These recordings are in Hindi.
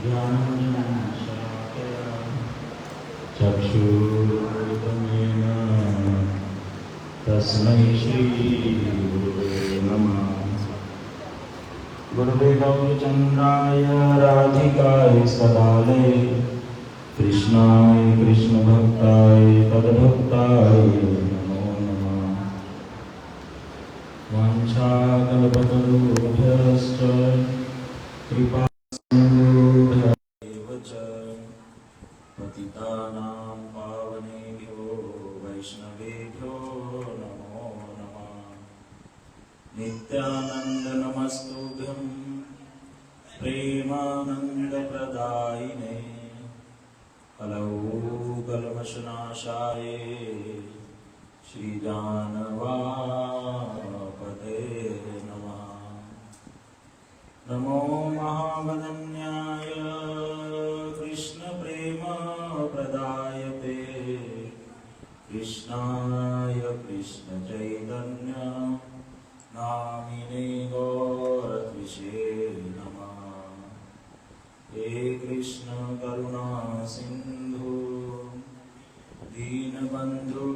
ज्ञानञ्जनशलाकया चक्षुरुन्मिलितं येन तस्मै श्रीगुरुवे नमः। गुरुवे गौरचन्द्राय राधिकाय सदालये कृष्णाय कृष्णभक्ताय तद्भक्ताय नमो नमः। वाञ्छाकल्पतरुभ्यश्च कृपा पतितानां पावनेभ्यो वैष्णवेभ्यो नमो नमः। नित्यानन्द नमस्तुभ्यं प्रेमानन्दप्रदायिने कलौकल्मषनाशाय श्रीजानवापते नमः। नमो महावदन्याय कृष्णप्रेमप्रदायते कृष्णाय कृष्णचैतन्य नामिने गौरत्विषे नमः। हे कृष्ण करुणा सिन्धु दीनबन्धु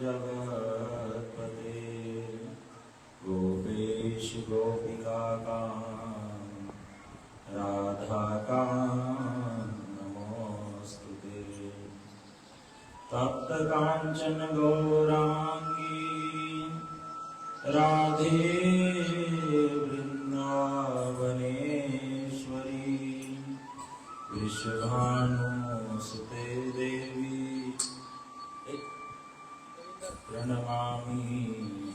जगत्पते गोपेश गोपिकाकान्त राधाकान्त नमोस्तुते। तप्त कांचन गौरांगी राधे वृंदावनेश्वरी विश्वभानुसुते देवी प्रणमामि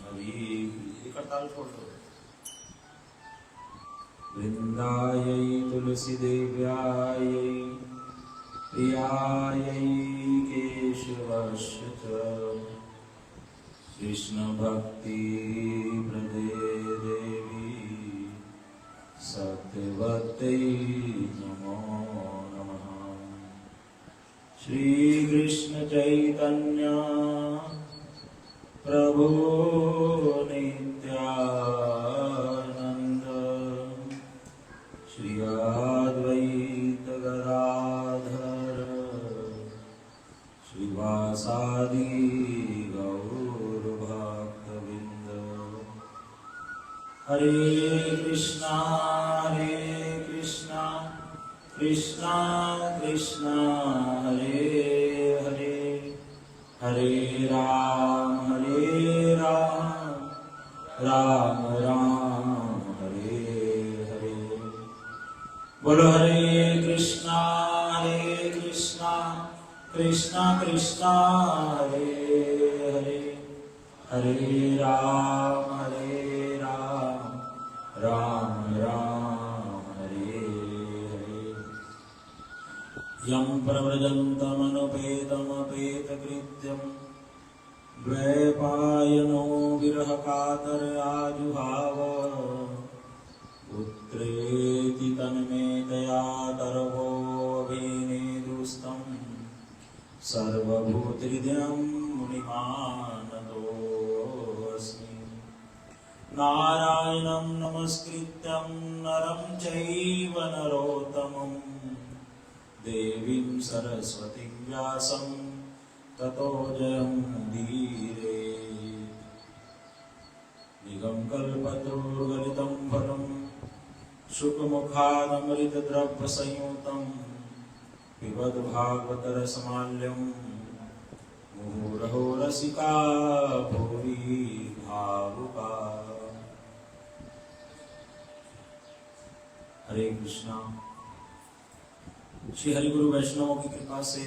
हरि। करताल छोड़ दो। वृंदायै तुलसी देव्यायै प्रियायै केशवस्य च कृष्ण भक्ति प्रदे देवी सत्यवत्यै नमो नमः। श्री कृष्ण चैतन्य प्रभु नित्यानंद श्री अद्वैत गदाधर श्रीवासादि गौरभक्तवृंद। हरे कृष्णा कृष्णा कृष्णा हरे हरे हरे राम राम राम हरे हरे। बोलो हरे कृष्णा कृष्णा कृष्णा हरे हरे हरे राम राम राम हरे हरे। यं प्रव्रजन्तमनुपेतमपेतकृत्यं द्वैपायनो विरहकातराजुहाव पुत्रेति तन्मेतया तर्वोऽभिनेदुस्तं सर्वभूतहृदयं मुनिमानतोऽस्मि। नारायणं नमस्कृत्यं नरं चैव नरोत्तमं देवीं सरस्वतीं व्यासं ततो जयमुदीरये। निगमकल्पतरुर्गलितं फलं शुकमुखादमृतद्रव्यसंयुतं पिबत भागवतरसमाल्यं मुहुरहो रसिका भुवि भावुका। हरे कृष्णा। श्री हरि गुरु वैष्णवों की कृपा से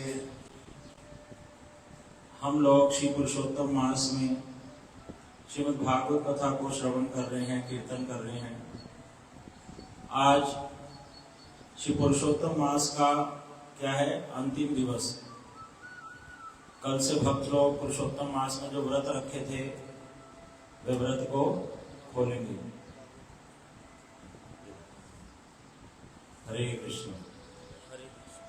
हम लोग श्री पुरुषोत्तम मास में श्रीमद् भागवत कथा को श्रवण कर रहे हैं, कीर्तन कर रहे हैं। आज श्री पुरुषोत्तम मास का क्या है, अंतिम दिवस। कल से भक्त लोग पुरुषोत्तम मास में जो व्रत रखे थे वे व्रत को खोलेंगे। हरे कृष्ण हरे कृष्ण।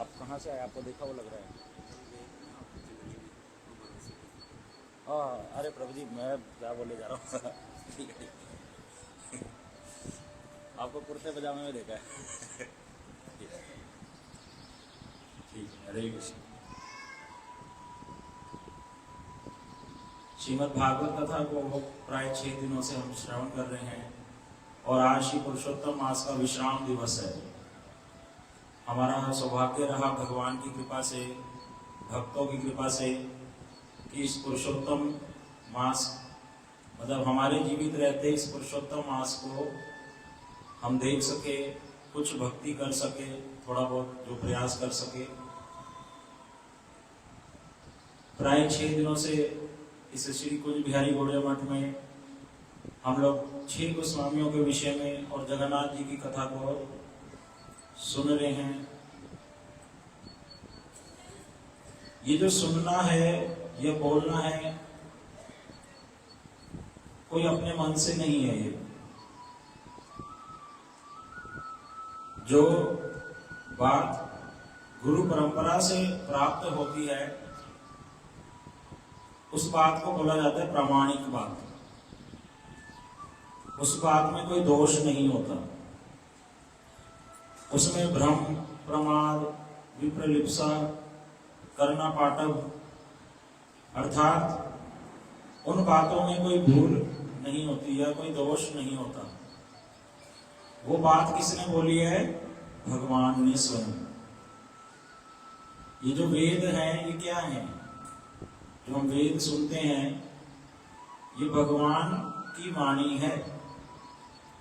आप कहाँ से आए? आपको देखा वो लग रहा है। अरे प्रभु जी मैं क्या बोले जा रहा हूँ ठीक है आपको कुर्ते पजामे में देखा है ठीक है हरे कृष्ण। श्रीमद् भागवत कथा को प्राय 6 दिनों से हम श्रवण कर रहे हैं और आज श्री पुरुषोत्तम मास का विश्राम दिवस है। हमारा सौभाग्य रहा भगवान की कृपा से, भक्तों की कृपा से कि इस पुरुषोत्तम मास मतलब हमारे जीवित रहते इस पुरुषोत्तम मास को हम देख सके, कुछ भक्ति कर सके, थोड़ा बहुत जो प्रयास कर सके। प्राय 6 दिनों से इस श्री कुंज बिहारी गौड़िया मठ में हम लोग 6 गोस्वामियों के विषय में और जगन्नाथ जी की कथा को सुन रहे हैं। ये जो सुनना है, ये बोलना है, कोई अपने मन से नहीं है। ये जो बात गुरु परंपरा से प्राप्त होती है उस बात को बोला जाता है प्रामाणिक बात। उस बात में कोई दोष नहीं होता, उसमें भ्रम, प्रमाद, विप्रलिप्सा, करना पाटव अर्थात उन बातों में कोई भूल नहीं होती या कोई दोष नहीं होता। वो बात किसने बोली है? भगवान ने स्वयं। ये जो वेद हैं ये क्या है? जो हम वेद सुनते हैं ये भगवान की वाणी है।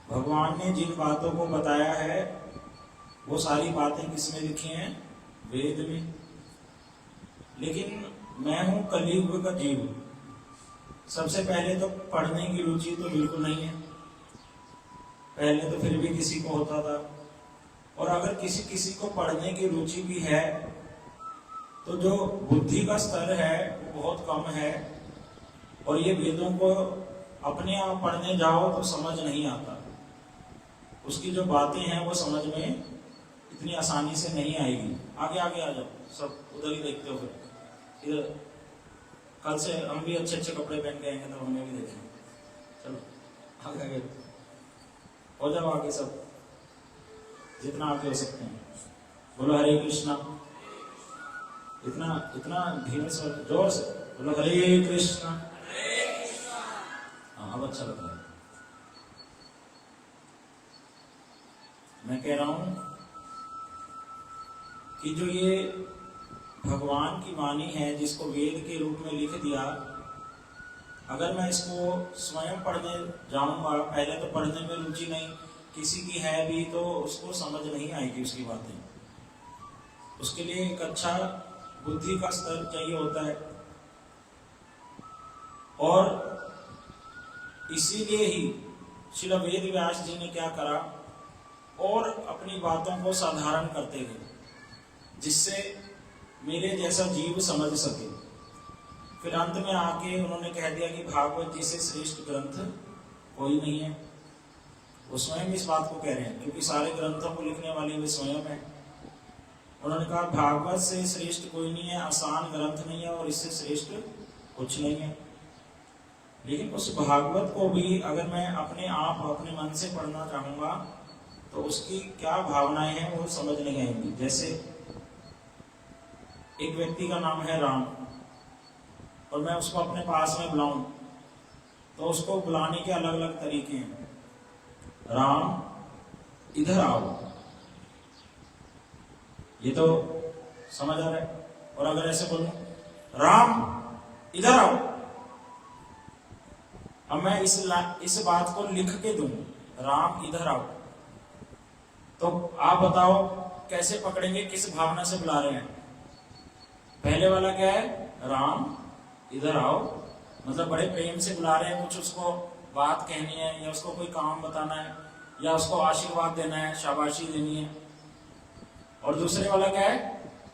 भगवान ने जिन बातों को बताया है वो सारी बातें किसमें लिखी हैं? वेद में। लेकिन मैं हूं कलियुग का जीव। सबसे पहले तो पढ़ने की रुचि तो बिल्कुल नहीं है। पहले तो फिर भी किसी को होता था, और अगर किसी को पढ़ने की रुचि भी है तो जो बुद्धि का स्तर है वो बहुत कम है, और ये वेदों को अपने आप पढ़ने जाओ तो समझ नहीं आता। उसकी जो बातें हैं वो समझ में इतनी आसानी से नहीं आएगी। आगे आगे आ जाओ, सब उधर ही देखते हो। फिर इधर कल से हम भी अच्छे अच्छे कपड़े पहन के आएंगे तो हमें भी देखेंगे। चलो आगे आगे हो जाओ, आगे सब जितना आगे हो सकते हैं। बोलो हरे कृष्णा। इतना इतना धीरे से जोर से बोलो हरे कृष्णा। हाँ अब अच्छा लग रहा है। मैं कह रहा हूं कि जो ये भगवान की वाणी है जिसको वेद के रूप में लिख दिया, अगर मैं इसको स्वयं पढ़ने जाऊंगा, पहले तो पढ़ने में रुचि नहीं, किसी की है भी तो उसको समझ नहीं आएगी उसकी बातें। उसके लिए एक अच्छा बुद्धि का स्तर चाहिए होता है, और इसीलिए ही श्री वेद व्यास जी ने क्या करा, और अपनी बातों को साधारण करते गए जिससे मेरे जैसा जीव समझ सके। फिर अंत में आके उन्होंने कह दिया कि भागवत जी से श्रेष्ठ ग्रंथ कोई नहीं है। वो स्वयं इस बात को कह रहे हैं, क्योंकि सारे ग्रंथों को लिखने वाले वे स्वयं है। उन्होंने कहा भागवत से श्रेष्ठ कोई नहीं है, आसान ग्रंथ नहीं है, और इससे श्रेष्ठ कुछ नहीं है। लेकिन उस भागवत को भी अगर मैं अपने आप अपने मन से पढ़ना चाहूंगा तो उसकी क्या भावनाएं हैं वो समझ नहीं आएंगी। जैसे एक व्यक्ति का नाम है राम, और मैं उसको अपने पास में बुलाऊं तो उसको बुलाने के अलग अलग तरीके हैं। राम इधर आओ, ये तो समझ आ रहा है। और अगर ऐसे बोलूं राम इधर आओ, अब मैं इस बात को लिख के दूं राम इधर आओ, तो आप बताओ कैसे पकड़ेंगे, किस भावना से बुला रहे हैं? पहले वाला क्या है? राम इधर आओ, मतलब बड़े प्रेम से बुला रहे हैं, कुछ उसको बात कहनी है, या उसको कोई काम बताना है, या उसको आशीर्वाद देना है, शाबाशी देनी है। और दूसरे वाला क्या है?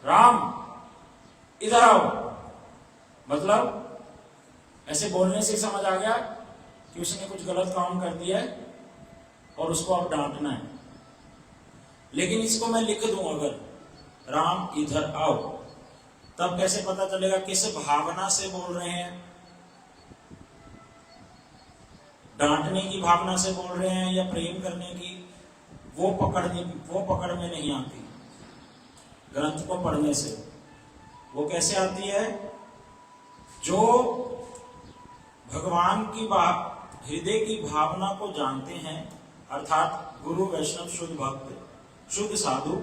राम इधर आओ, मतलब ऐसे बोलने से समझ आ गया कि उसने कुछ गलत काम कर दिया है और उसको अब डांटना है। लेकिन इसको मैं लिख दूं अगर राम इधर आओ, तब कैसे पता चलेगा किस भावना से बोल रहे हैं? डांटने की भावना से बोल रहे हैं या प्रेम करने की, वो पकड़ में नहीं आती। ग्रंथ को पढ़ने से वो कैसे आती है? जो भगवान की हृदय की भावना को जानते हैं, अर्थात गुरु वैष्णव शुद्ध भक्त शुद्ध साधु,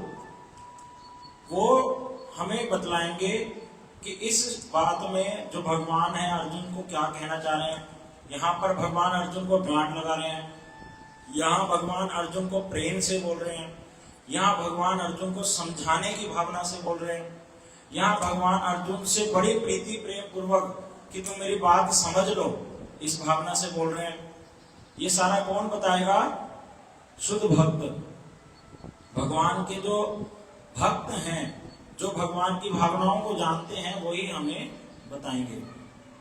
वो हमें बतलाएंगे कि इस बात में जो भगवान है अर्जुन को क्या कहना चाह रहे हैं। यहाँ पर भगवान अर्जुन को डांट लगा रहे हैं, यहाँ भगवान अर्जुन को प्रेम से बोल रहे हैं, यहाँ भगवान अर्जुन को समझाने की भावना से बोल रहे हैं, यहाँ भगवान अर्जुन से बड़ी प्रीति प्रेम पूर्वक कि तुम मेरी बात समझ लो, इस भावना से बोल रहे हैं। ये सारा कौन बताएगा? शुद्ध भक्त। भगवान के जो भक्त हैं, जो भगवान की भावनाओं को जानते हैं, वही हमें बताएंगे।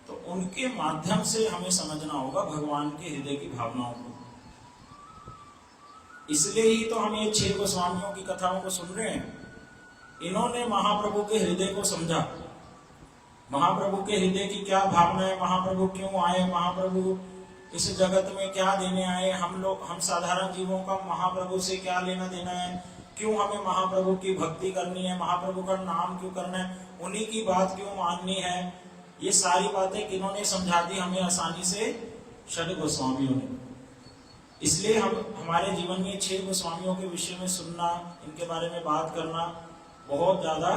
तो उनके माध्यम से हमें समझना होगा भगवान के हृदय की भावनाओं को। इसलिए ही तो हम ये 6 गोस्वामियों की कथाओं को सुन रहे हैं। इन्होंने महाप्रभु के हृदय को समझा, महाप्रभु के हृदय की क्या भावना है, महाप्रभु क्यों आए, महाप्रभु इस जगत में क्या देने आए, हम साधारण जीवों का महाप्रभु से क्या लेना देना है, क्यों हमें महाप्रभु की भक्ति करनी है, महाप्रभु का नाम क्यों करना है, उन्हीं की बात क्यों माननी है। ये सारी बातें किन्होंने समझा दी हमें आसानी से? 6 गोस्वामियों ने। इसलिए हमारे जीवन में 6 गोस्वामियों के विषय में सुनना, इनके बारे में बात करना बहुत ज्यादा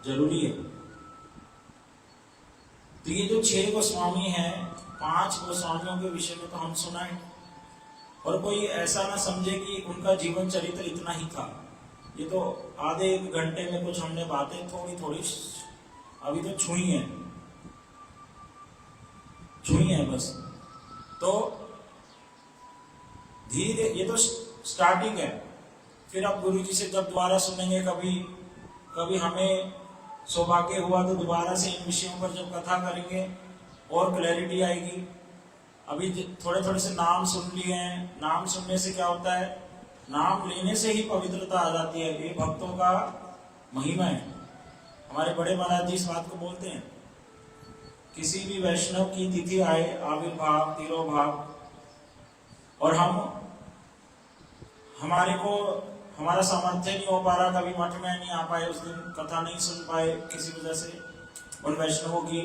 जरूरी है। तो ये जो 6 गोस्वामी हैं, 5 गोस्वामियों के विषय में तो हम सुनाए, और कोई ऐसा ना समझे कि उनका जीवन चरित्र इतना ही था। ये तो आधे 1 घंटे में कुछ हमने बातें थोड़ी थोड़ी अभी तो छुई है बस। तो धीरे, ये तो स्टार्टिंग है। फिर अब गुरु जी से जब दोबारा सुनेंगे, कभी हमें सौभाग्य हुआ तो दोबारा से इन विषयों पर जब कथा करेंगे और क्लैरिटी आएगी। अभी थोड़े थोड़े से नाम सुन लिए हैं। नाम सुनने से क्या होता है? नाम लेने से ही पवित्रता आ जाती है। ये भक्तों का महिमा है। हमारे बड़े महाराज जी इस बात को बोलते हैं, किसी भी वैष्णव की तिथि आए, आविर्भाव, तिरोभाव, और हमारा सामर्थ्य नहीं हो पा रहा, कभी मठ में नहीं आ पाए, उस दिन कथा नहीं सुन पाए किसी वजह से, उन वैष्णवों की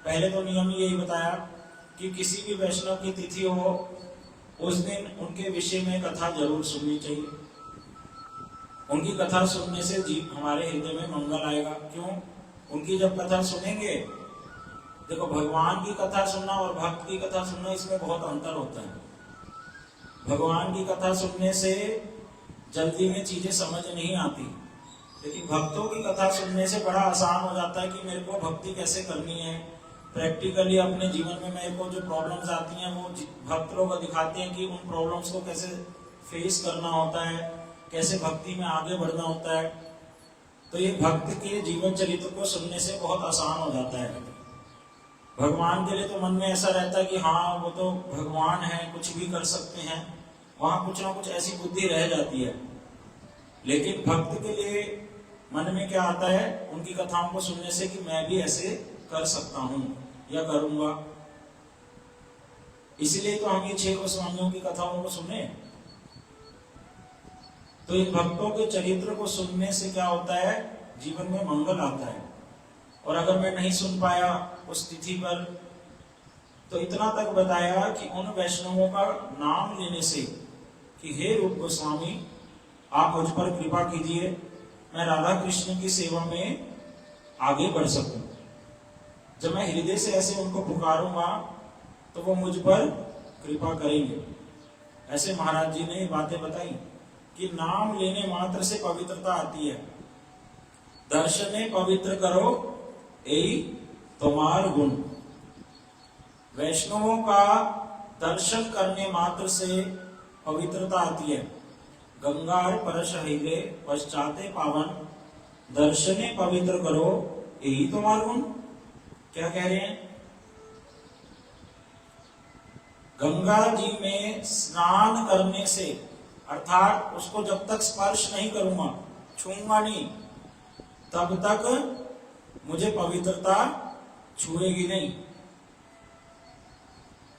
पहले तो नियम यही बताया कि किसी भी वैष्णव की तिथि हो, उस दिन उनके विषय में कथा जरूर सुननी चाहिए। उनकी कथा सुनने से हमारे हृदय में मंगल आएगा। क्यों? उनकी जब कथा सुनेंगे, देखो भगवान की कथा सुनना और भक्त की कथा सुनना, इसमें बहुत अंतर होता है। भगवान की कथा सुनने से जल्दी में चीजें समझ नहीं आती, लेकिन भक्तों की कथा सुनने से बड़ा आसान हो जाता है कि मेरे को भक्ति कैसे करनी है। प्रैक्टिकली अपने जीवन में मेरे को जो प्रॉब्लम्स आती हैं, वो भक्त लोग दिखाते हैं कि उन प्रॉब्लम्स को कैसे फेस करना होता है, कैसे भक्ति में आगे बढ़ना होता है। तो ये भक्त के जीवन चरित्र को सुनने से बहुत आसान हो जाता है। भगवान के लिए तो मन में ऐसा रहता है कि हाँ, वो तो भगवान है, कुछ भी कर सकते हैं, वहां कुछ ना कुछ ऐसी बुद्धि रह जाती है। लेकिन भक्त के लिए मन में क्या आता है उनकी कथाओं को सुनने से, कि मैं भी ऐसे कर सकता हूं या करूंगा। इसलिए तो हम ये 6 गोस्वामियों की कथाओं को सुने। तो इन भक्तों के चरित्र को सुनने से क्या होता है? जीवन में मंगल आता है। और अगर मैं नहीं सुन पाया उस तिथि पर, तो इतना तक बताया कि उन वैष्णवों का नाम लेने से कि हे रूप गोस्वामी, आप मुझ पर कृपा कीजिए, मैं राधा कृष्ण की सेवा में आगे बढ़ सकूं। जब मैं हृदय से ऐसे उनको पुकारूंगा तो वो मुझ पर कृपा करेंगे। ऐसे महाराज जी ने बातें बताई कि नाम लेने मात्र से पवित्रता आती है। दर्शने पवित्र करो यही तुम्हार गुण। वैष्णवों का दर्शन करने मात्र से पवित्रता आती है। गंगार परश हिले पश्चाते पावन, दर्शने पवित्र करो यही तुम्हार गुण। क्या कह रहे हैं? गंगा जी में स्नान करने से, अर्थात उसको जब तक स्पर्श नहीं करूंगा, छूंगा नहीं, तब तक मुझे पवित्रता छुएगी नहीं।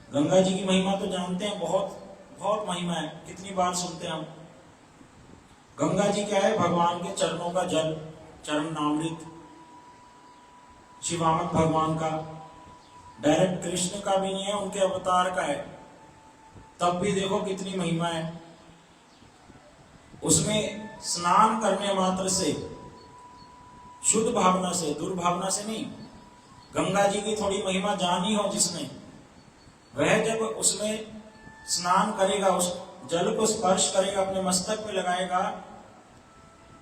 गंगा जी की महिमा तो जानते हैं, बहुत बहुत महिमा है, कितनी बार सुनते हैं हम। गंगा जी क्या है? भगवान के चरणों का जल, चरणामृत, शिवामन भगवान का, डायरेक्ट कृष्ण का भी नहीं है, उनके अवतार का है, तब भी देखो कितनी महिमा है। उसमें स्नान करने मात्र से, शुद्ध भावना से, दुर्भावना से नहीं, गंगा जी की थोड़ी महिमा जानी हो जिसने, वह जब उसमें स्नान करेगा, उस जल को स्पर्श करेगा, अपने मस्तक पे लगाएगा,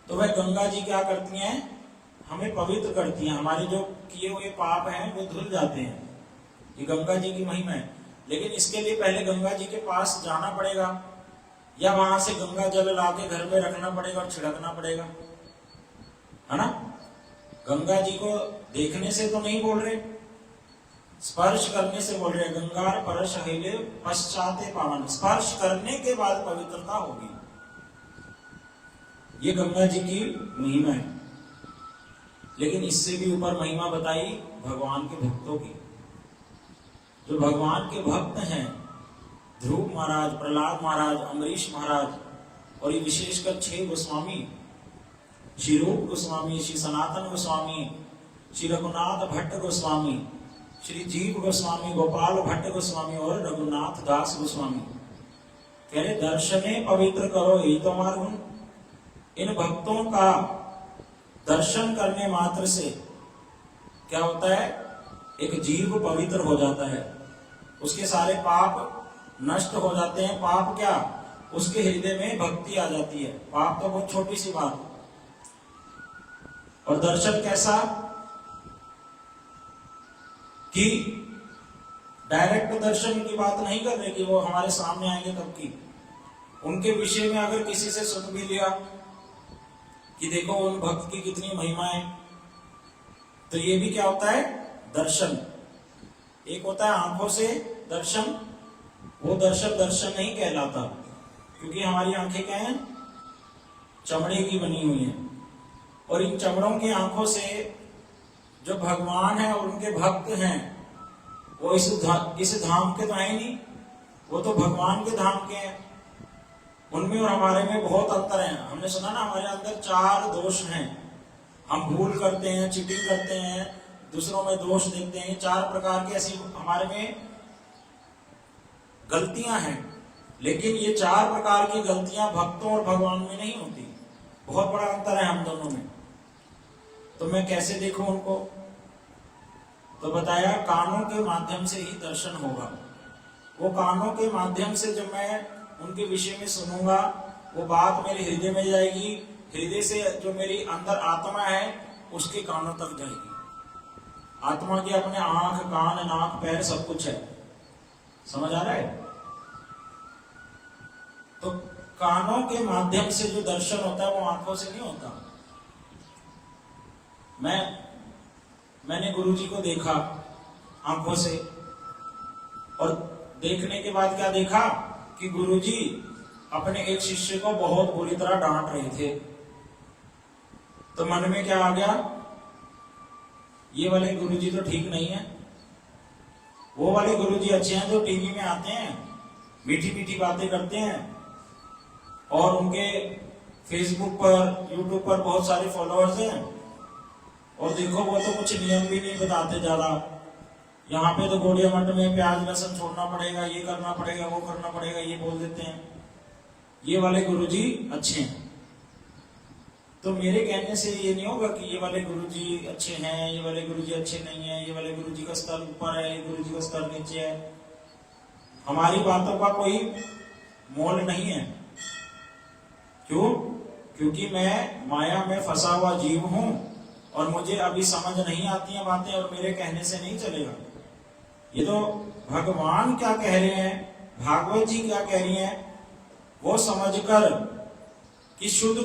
तो वह गंगा जी क्या करती हैं? हमें पवित्र करती हैं, हमारे जो किए हुए पाप हैं वो धुल जाते हैं। ये गंगा जी की महिमा है। लेकिन इसके लिए पहले गंगा जी के पास जाना पड़ेगा, या वहां से गंगा जल लाके घर में रखना पड़ेगा और छिड़कना पड़ेगा, है ना। गंगा जी को देखने से तो नहीं बोल रहे, स्पर्श करने से बोल रहे। गंगार परश हिले पश्चाते पावन, स्पर्श करने के बाद पवित्रता होगी। ये गंगा जी की महिमा है। लेकिन इससे भी ऊपर महिमा बताई भगवान के भक्तों की। जो भगवान के भक्त हैं, ध्रुव महाराज, प्रहलाद महाराज, अम्बरीश महाराज, और ये विशेषकर 6 गोस्वामी, श्री रूप गोस्वामी, श्री सनातन गोस्वामी, श्री रघुनाथ भट्ट गोस्वामी, श्री जीव गोस्वामी, गोपाल भट्ट गोस्वामी और रघुनाथ दास गोस्वामी कह रहे दर्शने पवित्र करो, यही तो हमारा गुण। इन भक्तों का दर्शन करने मात्र से क्या होता है? एक जीव पवित्र हो जाता है, उसके सारे पाप नष्ट हो जाते हैं। पाप क्या? उसके हृदय में भक्ति आ जाती है। पाप तो बहुत छोटी सी बात। और दर्शन कैसा? कि डायरेक्ट दर्शन की बात नहीं कर रहे कि वो हमारे सामने आएंगे तब की। उनके विषय में अगर किसी से सुन भी लिया कि देखो उन भक्त की कितनी महिमा है, तो ये भी क्या होता है? दर्शन। एक होता है आंखों से दर्शन, वो दर्शन दर्शन नहीं कहलाता, क्योंकि हमारी आंखें क्या हैं? चमड़े की बनी हुई हैं, और इन चमड़ों की आंखों से जो भगवान है और उनके भक्त हैं, वो इस धाम के तो है नहीं, वो तो भगवान के धाम के हैं। उनमें और हमारे में बहुत अंतर है। हमने सुना ना, हमारे अंदर 4 दोष हैं। हम भूल करते हैं, चीटिंग करते हैं, दूसरों में दोष देखते हैं। 4 प्रकार की ऐसी हमारे में गलतियां हैं। लेकिन ये 4 प्रकार की गलतियां भक्तों और भगवान में नहीं होती। बहुत बड़ा अंतर है हम दोनों में। तो मैं कैसे देखूं उनको? तो बताया कानों के माध्यम से ही दर्शन होगा। वो कानों के माध्यम से जब मैं उनके विषय में सुनूंगा, वो बात मेरे हृदय में जाएगी, हृदय से जो मेरी अंदर आत्मा है उसके कानों तक जाएगी। आत्मा के अपने आंख, कान, नाक, पैर सब कुछ है, समझ आ रहा है? तो कानों के माध्यम से जो दर्शन होता है वो आंखों से नहीं होता। मैंने गुरुजी को देखा आंखों से, और देखने के बाद क्या देखा कि गुरुजी अपने एक शिष्य को बहुत बुरी तरह डांट रहे थे। तो मन में क्या आ गया? ये वाले गुरुजी तो ठीक नहीं है। वो वाले गुरुजी अच्छे हैं जो टीवी में आते हैं, मीठी मीठी बातें करते हैं, और उनके फेसबुक पर, यूट्यूब पर बहुत सारे फॉलोअर्स हैं, और देखो वो तो कुछ नियम भी नहीं बताते ज्यादा। यहाँ पे तो गोड़िया मठ में प्याज लहसुन छोड़ना पड़ेगा, ये करना पड़ेगा, वो करना पड़ेगा, ये बोल देते हैं। ये वाले गुरुजी अच्छे हैं। तो मेरे कहने से ये नहीं होगा कि ये वाले गुरुजी अच्छे हैं, ये वाले गुरुजी अच्छे नहीं है, ये वाले गुरुजी का स्तर ऊपर है, ये गुरुजी का स्तर नीचे है। हमारी बातों का कोई मोल नहीं है। क्यों? क्योंकि मैं माया में फंसा हुआ जीव हूं, और मुझे अभी समझ नहीं आती हैं बातें, और मेरे कहने से नहीं चलेगा। ये तो भगवान क्या कह रहे हैं, भागवत जी क्या कह रही हैं, वो समझकर कि शुद्ध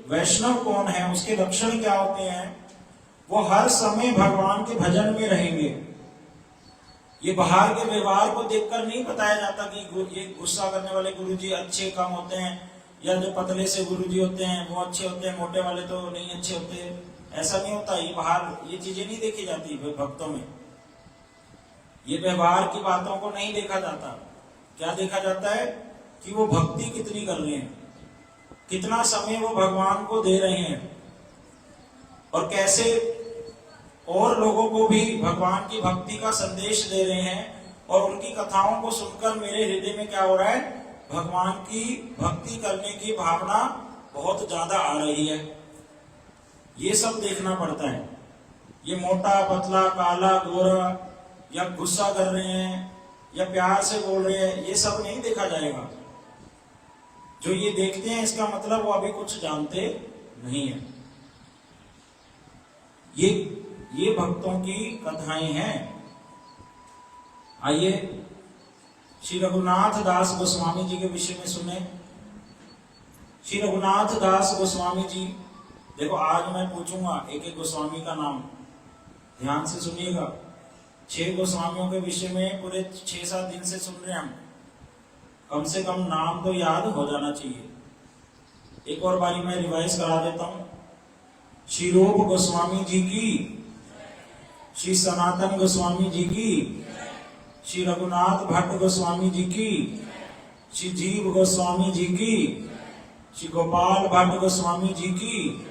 वैष्णव कौन है, उसके लक्षण क्या होते हैं, वो हर समय भगवान के भजन में रहेंगे। ये बाहर के व्यवहार को देखकर नहीं बताया जाता कि ये गुस्सा करने वाले गुरुजी अच्छे कम होते हैं, या जो पतले से गुरुजी होते हैं वो अच्छे होते हैं, मोटे वाले तो नहीं अच्छे होते। ऐसा नहीं होता। ये बाहर ये चीजें नहीं देखी जाती भक्तों में। ये व्यवहार की बातों को नहीं देखा जाता। क्या देखा जाता है कि वो भक्ति कितनी कर रहे हैं, कितना समय वो भगवान को दे रहे हैं, और कैसे और लोगों को भी भगवान की भक्ति का संदेश दे रहे हैं। और उनकी कथाओं को सुनकर मेरे हृदय में क्या हो रहा है, भगवान की भक्ति करने की भावना बहुत ज्यादा आ रही है। ये सब देखना पड़ता है। ये मोटा पतला काला गोरा, या गुस्सा कर रहे हैं या प्यार से बोल रहे हैं, ये सब नहीं देखा जाएगा। जो ये देखते हैं इसका मतलब वो अभी कुछ जानते नहीं है। ये भक्तों की कथाएं हैं। आइए श्री रघुनाथ दास गोस्वामी जी के विषय में सुने। श्री रघुनाथ दास गोस्वामी जी, देखो आज मैं पूछूंगा एक एक गोस्वामी का नाम, ध्यान से सुनिएगा। 6 गोस्वामियों के विषय में पूरे 6-7 दिन से सुन रहे हैं हम, कम से कम नाम तो याद हो जाना चाहिए। एक और बारी मैं रिवाइज करा देता हूं। श्री रूप गोस्वामी जी की, श्री सनातन गोस्वामी जी की, श्री रघुनाथ भट्ट गोस्वामी जी की, श्री जीव गोस्वामी जी की, श्री गोपाल भट्ट गोस्वामी जी की,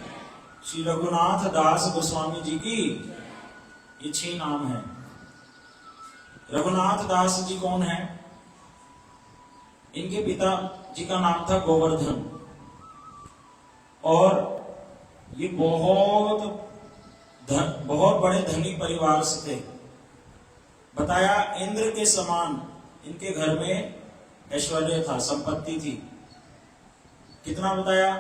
श्री रघुनाथ दास गोस्वामी जी की। ये 6 नाम हैं। रघुनाथ दास जी कौन है? इनके पिता जी का नाम था गोवर्धन, और ये बहुत बड़े धनी परिवार से थे। बताया इंद्र के समान इनके घर में ऐश्वर्य था, संपत्ति थी। कितना बताया?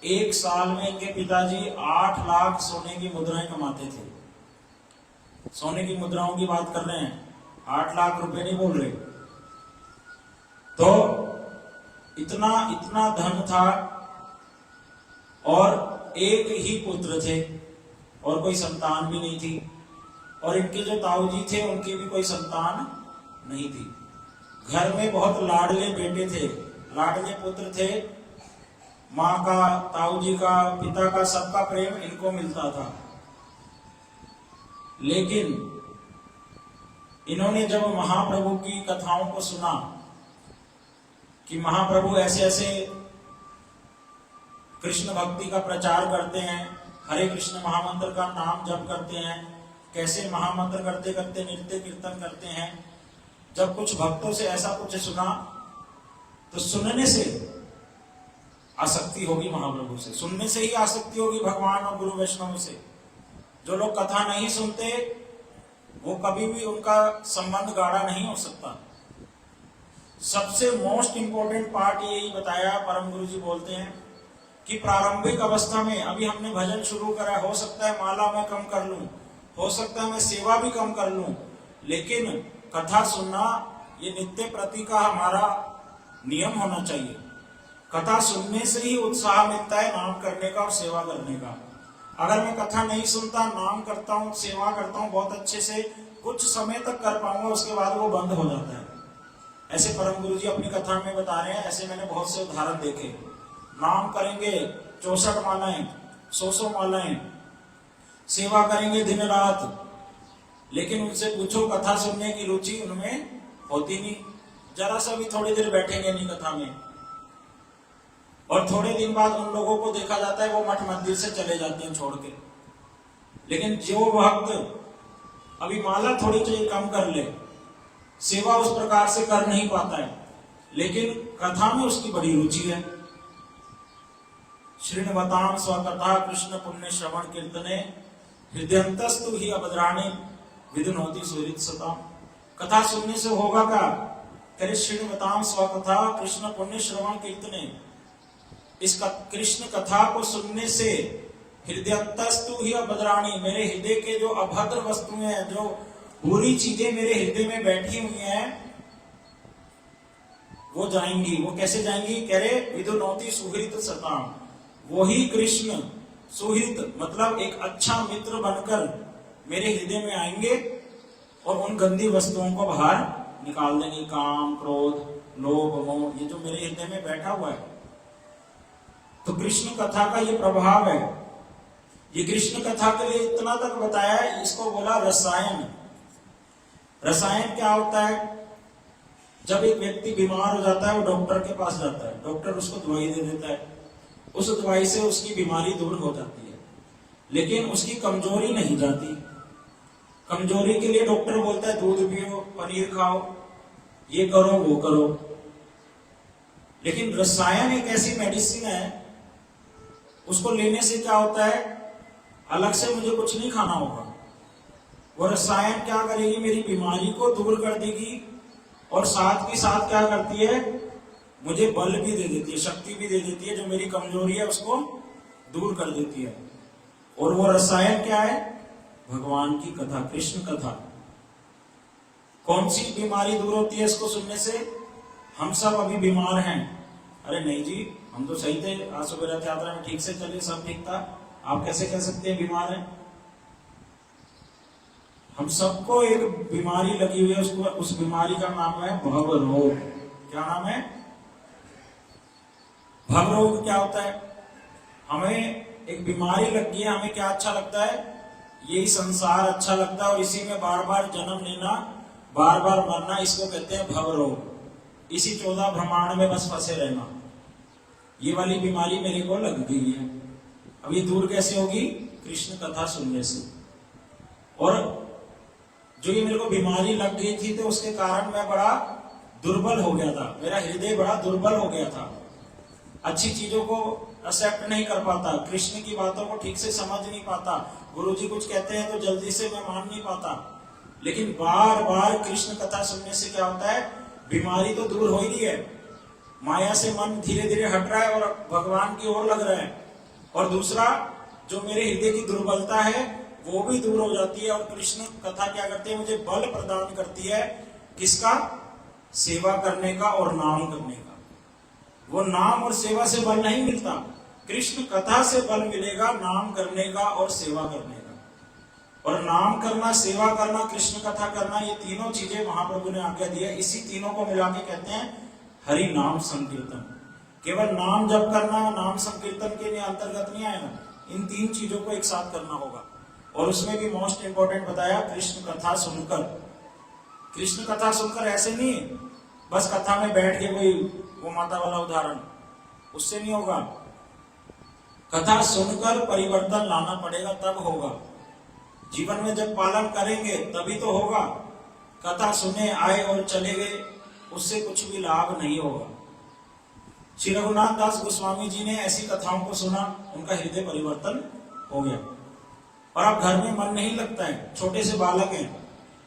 एक साल में इनके पिताजी 8 लाख सोने की मुद्राएं कमाते थे। सोने की मुद्राओं की बात कर रहे हैं, 8 लाख रुपए नहीं बोल रहे। तो इतना धन था, और एक ही पुत्र थे और कोई संतान भी नहीं थी। और इनके जो ताऊ जी थे उनकी भी कोई संतान नहीं थी। घर में बहुत लाडले बेटे थे, लाडले पुत्र थे। माँ का, ताऊ जी का, पिता का, सबका प्रेम इनको मिलता था। लेकिन इन्होंने जब महाप्रभु की कथाओं को सुना कि महाप्रभु ऐसे ऐसे कृष्ण भक्ति का प्रचार करते हैं, हरे कृष्ण महामंत्र का नाम जप करते हैं, कैसे महामंत्र करते करते नृत्य कीर्तन करते हैं, जब कुछ भक्तों से ऐसा कुछ सुना तो सुनने से आसक्ति होगी महाप्रभु से, सुनने से ही आसक्ति होगी भगवान और गुरु वैष्णव से। जो लोग कथा नहीं सुनते वो कभी भी उनका संबंध गाढ़ा नहीं हो सकता। सबसे मोस्ट इंपॉर्टेंट पार्ट यही बताया परम गुरु जी बोलते हैं कि प्रारंभिक अवस्था में अभी हमने भजन शुरू करा, हो सकता है माला मैं कम कर लूं, हो सकता है मैं सेवा भी कम कर लूं, लेकिन कथा सुनना ये नित्य प्रति का हमारा नियम होना चाहिए। कथा सुनने से ही उत्साह मिलता है नाम करने का और सेवा करने का। अगर मैं कथा नहीं सुनता, नाम करता हूँ, सेवा करता हूँ बहुत अच्छे से, कुछ समय तक कर पाऊंगा, उसके बाद वो बंद हो जाता है। ऐसे परम गुरु जी अपनी कथा में बता रहे हैं, ऐसे मैंने बहुत से उदाहरण देखे। नाम करेंगे 64 मालाएं, 100 मालाएं, सेवा करेंगे दिन रात, लेकिन उनसे पूछो कथा सुनने की रुचि उनमें होती नहीं। जरा सा भी थोड़ी देर बैठेंगे नहीं कथा में, और थोड़े दिन बाद उन लोगों को देखा जाता है वो मठ मंदिर से चले जाते हैं छोड़ के। लेकिन जो भक्त अभी माला थोड़ी सी कम कर ले, सेवा उस प्रकार से कर नहीं पाता है, लेकिन कथा में उसकी बड़ी रुचि है। श्रृण्वतां स्वकथा कृष्ण पुण्य श्रवण कीर्तने हृदयंतस्तु ही अभद्राणि विधुनोति सुहृद सताम। कथा सुनने से होगा क्या? करे श्रृण्वतां स्वकथा कृष्ण पुण्य श्रवण कीर्तने। इस कृष्ण कथा को सुनने से हृदयंतस्तु ही अभद्राणि, मेरे हृदय के जो अभद्र वस्तुएं हैं, जो बुरी चीजें मेरे हृदय में बैठी हुई हैं, वो जाएंगी। वो कैसे जाएंगी? कह रहे विधुनोति सुहृद सताम। वही कृष्ण सुहृद मतलब एक अच्छा मित्र बनकर मेरे हृदय में आएंगे और उन गंदी वस्तुओं को बाहर निकाल देंगे। काम, क्रोध, लोभ, मोह, ये जो मेरे हृदय में बैठा हुआ है। तो कृष्ण कथा का ये प्रभाव है। ये कृष्ण कथा के लिए इतना तक बताया है, इसको बोला रसायन। रसायन क्या होता है? जब एक व्यक्ति बीमार हो जाता है वो डॉक्टर के पास जाता है, डॉक्टर उसको दवाई दे देता है, उस दवाई से उसकी बीमारी दूर हो जाती है, लेकिन उसकी कमजोरी नहीं जाती। कमजोरी के लिए डॉक्टर बोलता है दूध पियो, पनीर खाओ, ये करो वो करो। लेकिन रसायन एक ऐसी मेडिसिन है, उसको लेने से क्या होता है, अलग से मुझे कुछ नहीं खाना होगा, वो रसायन क्या करेगी, मेरी बीमारी को दूर कर देगी और साथ ही साथ क्या करती है, मुझे बल भी दे देती है, शक्ति भी दे देती है, जो मेरी कमजोरी है उसको दूर कर देती है। और वो रसायन क्या है? भगवान की कथा, कृष्ण कथा। कौन सी बीमारी दूर होती है इसको सुनने से? हम सब अभी बीमार हैं। अरे नहीं जी, हम तो सही थे, आज सुबह रथ यात्रा में ठीक से चले, सब ठीक था, आप कैसे कह सकते हैं बीमार हैं? हम सबको एक बीमारी लगी हुई है, उसको, उस बीमारी का नाम है भव रोग। क्या नाम है? भव रोग क्या होता है? हमें एक बीमारी लग गई है, हमें क्या अच्छा लगता है? यही संसार अच्छा लगता है और इसी में बार बार जन्म लेना, बार बार मरना, इसको कहते हैं भव रोग। इसी 14 ब्रह्मांड में बस फंसे रहना, ये वाली बीमारी मेरे को लग गई है। अब ये दूर कैसे होगी? कृष्ण कथा सुनने से। और जो ये मेरे को बीमारी लग गई थी तो उसके कारण मैं बड़ा दुर्बल हो गया था, मेरा हृदय बड़ा दुर्बल हो गया था, अच्छी चीजों को एक्सेप्ट नहीं कर पाता, कृष्ण की बातों को ठीक से समझ नहीं पाता, गुरुजी कुछ कहते हैं तो जल्दी से मैं मान नहीं पाता। लेकिन बार बार कृष्ण कथा सुनने से क्या होता है, बीमारी तो दूर हो ही रही है, माया से मन धीरे धीरे हट रहा है और भगवान की ओर लग रहा है। और दूसरा, जो मेरे हृदय की दुर्बलता है वो भी दूर हो जाती है। और कृष्ण कथा क्या करती है, मुझे बल प्रदान करती है। किसका? सेवा करने का और नाम करने का। वो नाम और सेवा से बल नहीं मिलता, कृष्ण कथा से बल मिलेगा, नाम करने का और सेवा करने का। और नाम करना, सेवा करना, कृष्ण कथा करना, ये तीनों चीजें महाप्रभु ने आज्ञा दी है। इसी तीनों को मिला के कहते हैं हरि नाम संकीर्तन। केवल नाम जप करना, नाम संकीर्तन के अंतर्गत नहीं आएगा, इन तीन चीजों को एक साथ करना होगा। और उसमें भी मोस्ट इंपोर्टेंट बताया, कृष्ण कथा सुनकर। कृष्ण कथा सुनकर ऐसे नहीं बस कथा में बैठ के कोई वो माता वाला उदाहरण, उससे नहीं होगा। कथा सुनकर परिवर्तन लाना पड़ेगा, तब होगा। जीवन में जब पालन करेंगे तभी तो होगा। कथा सुने आए और चले गए, उससे कुछ भी लाभ नहीं होगा। श्री रघुनाथ दास गोस्वामी जी ने ऐसी कथाओं को सुना, उनका हृदय परिवर्तन हो गया। और अब घर में मन नहीं लगता है, छोटे से बालक हैं,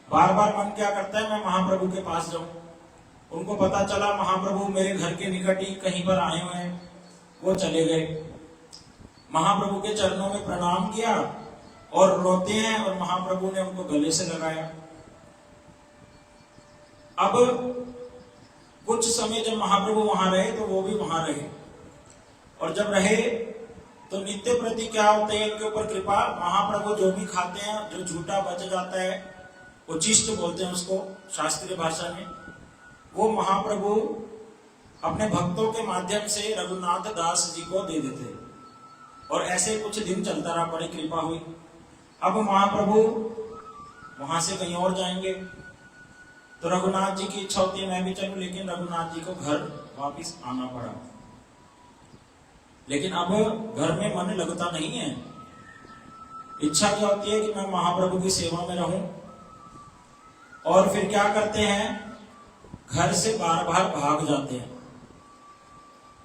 बार बार मन क्या करता है, मैं महाप्रभु के पास जाऊं। उनको पता चला महाप्रभु मेरे घर के निकट ही कहीं पर आए हुए हैं, वो चले गए, महाप्रभु के चरणों में प्रणाम किया और रोते हैं, और महाप्रभु ने उनको गले से लगाया। अब कुछ समय जब महाप्रभु वहां रहे तो वो भी वहां रहे, और जब रहे तो नित्य प्रति क्या होते हैं इनके ऊपर कृपा। महाप्रभु जो भी खाते हैं, जो झूठा बच जाता है, उचिष्ट बोलते हैं उसको शास्त्रीय भाषा में, वो महाप्रभु अपने भक्तों के माध्यम से रघुनाथ दास जी को दे देते। और ऐसे कुछ दिन चलता रहा, बड़ी कृपा हुई। अब महाप्रभु वहां से कहीं और जाएंगे तो रघुनाथ जी की इच्छा होती है मैं भी चलूं, लेकिन रघुनाथ जी को घर वापिस आना पड़ा। लेकिन अब घर में मन लगता नहीं है, इच्छा क्या होती है कि मैं महाप्रभु की सेवा में रहूं। और फिर क्या करते हैं, घर से बार बार भाग जाते हैं।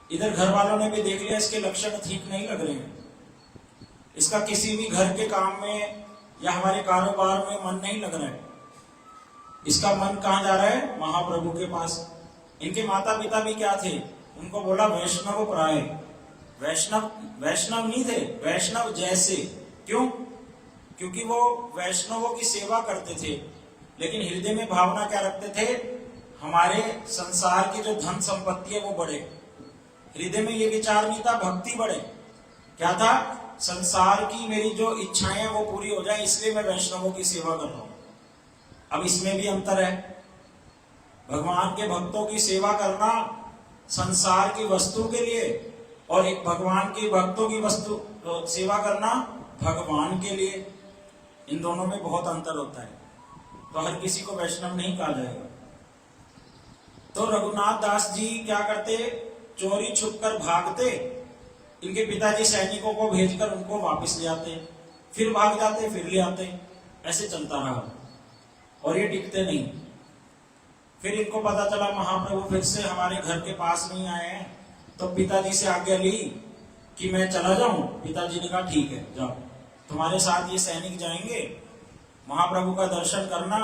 इधर घर वालों ने भी देख लिया इसके लक्षण ठीक नहीं लग रहे हैं, इसका किसी भी घर के काम में या हमारे कारोबार में मन नहीं लग रहा है, इसका मन कहां जा रहा है, महाप्रभु के पास। इनके माता पिता भी क्या थे, उनको बोला वैष्णव प्राय। वैष्णव नहीं थे, वैष्णव जैसे। क्यों? क्योंकि वो वैष्णवों की सेवा करते थे, लेकिन हृदय में भावना क्या रखते थे, हमारे संसार की जो धन संपत्ति है वो बढ़े। हृदय में ये विचार नहीं था भक्ति बढ़े, क्या था, संसार की मेरी जो इच्छाएं हैं वो पूरी हो जाए, इसलिए मैं वैष्णवों की सेवा कर रहा हूं। अब इसमें भी अंतर है, भगवान के भक्तों की सेवा करना संसार की वस्तु के लिए, और एक भगवान के भक्तों की वस्तु सेवा करना भगवान के लिए, इन दोनों में बहुत अंतर होता है। तो हर किसी को वैष्णव नहीं कहा जाएगा। तो रघुनाथ दास जी क्या करते, चोरी छुप कर भागते, इनके पिताजी सैनिकों को भेजकर उनको वापस ले आते, फिर भाग जाते, फिर ले आते, ऐसे चलता रहा और ये टिकते नहीं। फिर इनको पता चला महाप्रभु फिर से हमारे घर के पास नहीं आए हैं, तो पिताजी से आज्ञा ली कि मैं चला जाऊं। पिताजी ने कहा ठीक है जाओ, तुम्हारे साथ ये सैनिक जाएंगे, महाप्रभु का दर्शन करना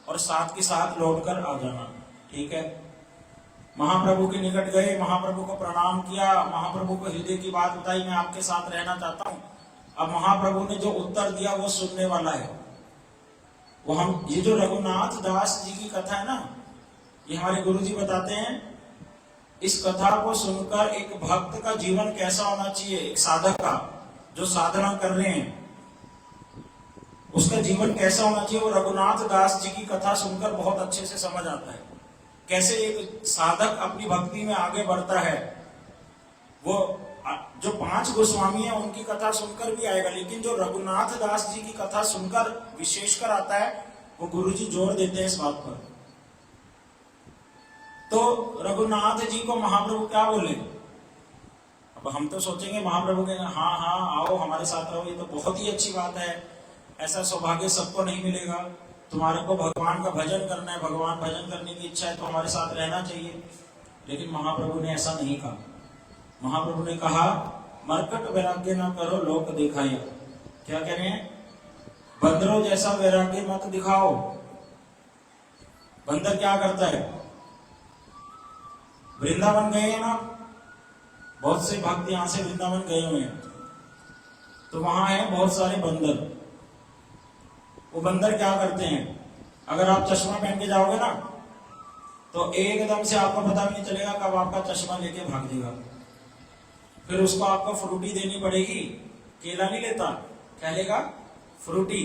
और साथ के साथ लौटकर आ जाना, ठीक है। महाप्रभु के निकट गए, महाप्रभु को प्रणाम किया, महाप्रभु को हृदय की बात बताई, मैं आपके साथ रहना चाहता हूं। अब महाप्रभु ने जो उत्तर दिया वो सुनने वाला है। वो हम ये जो रघुनाथ दास जी की कथा है ना, ये हमारे गुरु जी बताते हैं, इस कथा को सुनकर एक भक्त का जीवन कैसा होना चाहिए, एक साधक का जो साधना कर रहे हैं उसका जीवन कैसा होना चाहिए, वो रघुनाथ दास जी की कथा सुनकर बहुत अच्छे से समझ आता है। कैसे एक साधक अपनी भक्ति में आगे बढ़ता है। वो जो 5 गोस्वामी है उनकी कथा सुनकर भी आएगा, लेकिन जो रघुनाथ दास जी की कथा सुनकर विशेषकर आता है, वो गुरुजी जोर देते हैं इस बात पर। तो रघुनाथ जी को महाप्रभु क्या बोले? अब हम तो सोचेंगे महाप्रभु के हाँ हाँ आओ हमारे साथ रहो, ये तो बहुत ही अच्छी बात है, ऐसा सौभाग्य सबको नहीं मिलेगा, तुम्हारे को भगवान का भजन करना है, भगवान भजन करने की इच्छा है तो हमारे साथ रहना चाहिए। लेकिन महाप्रभु ने ऐसा नहीं कहा। महाप्रभु ने कहा मरकट वैराग्य ना करो लोक दिखाया। क्या कह रहे हैं? बंदरों जैसा वैराग्य मत दिखाओ। बंदर क्या करता है? वृंदावन गए हैं ना, बहुत से भक्त यहां से वृंदावन गए हुए हैं, तो वहां है बहुत सारे बंदर। वो बंदर क्या करते हैं, अगर आप चश्मा पहन के जाओगे ना तो एकदम से आपको पता भी नहीं चलेगा कब आपका चश्मा लेके भाग देगा। फिर उसको आपको फ्रूटी देनी पड़ेगी, केला नहीं लेता, क्या लेगा? फ्रूटी।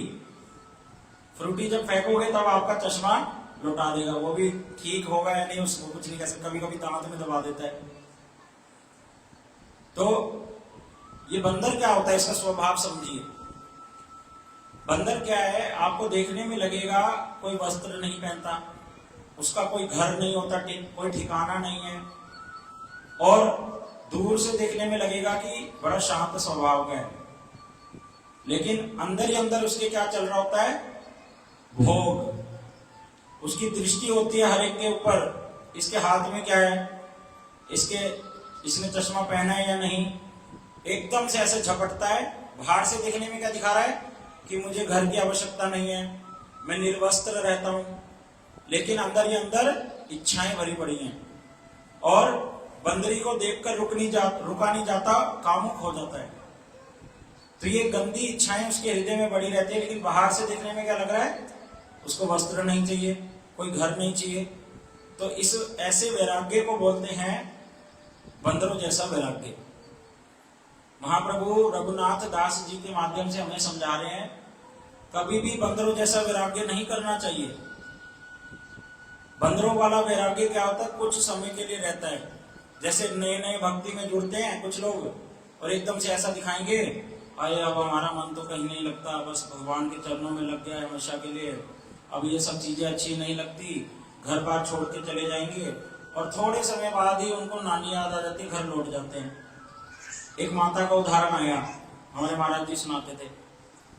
फ्रूटी जब फेंकोगे तब आपका चश्मा लौटा देगा। वो भी ठीक होगा या नहीं उसको कुछ नहीं कह सकते, कभी कभी दांत में दबा देता है। तो ये बंदर क्या होता है, इसका स्वभाव समझिए। बंदर क्या है, आपको देखने में लगेगा कोई वस्त्र नहीं पहनता, उसका कोई घर नहीं होता, कोई ठिकाना नहीं है, और दूर से देखने में लगेगा कि बड़ा शांत स्वभाव का है, लेकिन अंदर ही अंदर उसके क्या चल रहा होता है? भोग। उसकी दृष्टि होती है हर एक के ऊपर, इसके हाथ में क्या है, इसने चश्मा पहना है या नहीं, एकदम से ऐसे झपटता है। बाहर से देखने में क्या दिखा रहा है कि मुझे घर की आवश्यकता नहीं है, मैं निर्वस्त्र रहता हूं, लेकिन अंदर ही अंदर इच्छाएं भरी पड़ी हैं, और बंदरी को देखकर रुका नहीं जाता, कामुक हो जाता है। तो ये गंदी इच्छाएं उसके हृदय में बड़ी रहती है, लेकिन बाहर से देखने में क्या लग रहा है, उसको वस्त्र नहीं चाहिए, कोई घर नहीं चाहिए। तो इस ऐसे वैराग्य को बोलते हैं बंदरों जैसा वैराग्य। महाप्रभु रघुनाथ दास जी के माध्यम से हमें समझा रहे हैं, कभी भी बंदरों जैसा वैराग्य नहीं करना चाहिए। बंदरों वाला वैराग्य क्या होता है, कुछ समय के लिए रहता है। जैसे नए नए भक्ति में जुड़ते हैं कुछ लोग, और एकदम से ऐसा दिखाएंगे, अरे अब हमारा मन तो कहीं नहीं लगता, बस भगवान के चरणों में लग गया है हमेशा के लिए, अब ये सब चीजें अच्छी नहीं लगती, घर बार छोड़ के चले जाएंगे, और थोड़े समय बाद ही उनको नानी याद आ जाती है, घर लौट जाते हैं। एक माता का उदाहरण आया, हमारे महाराज जी सुनाते थे,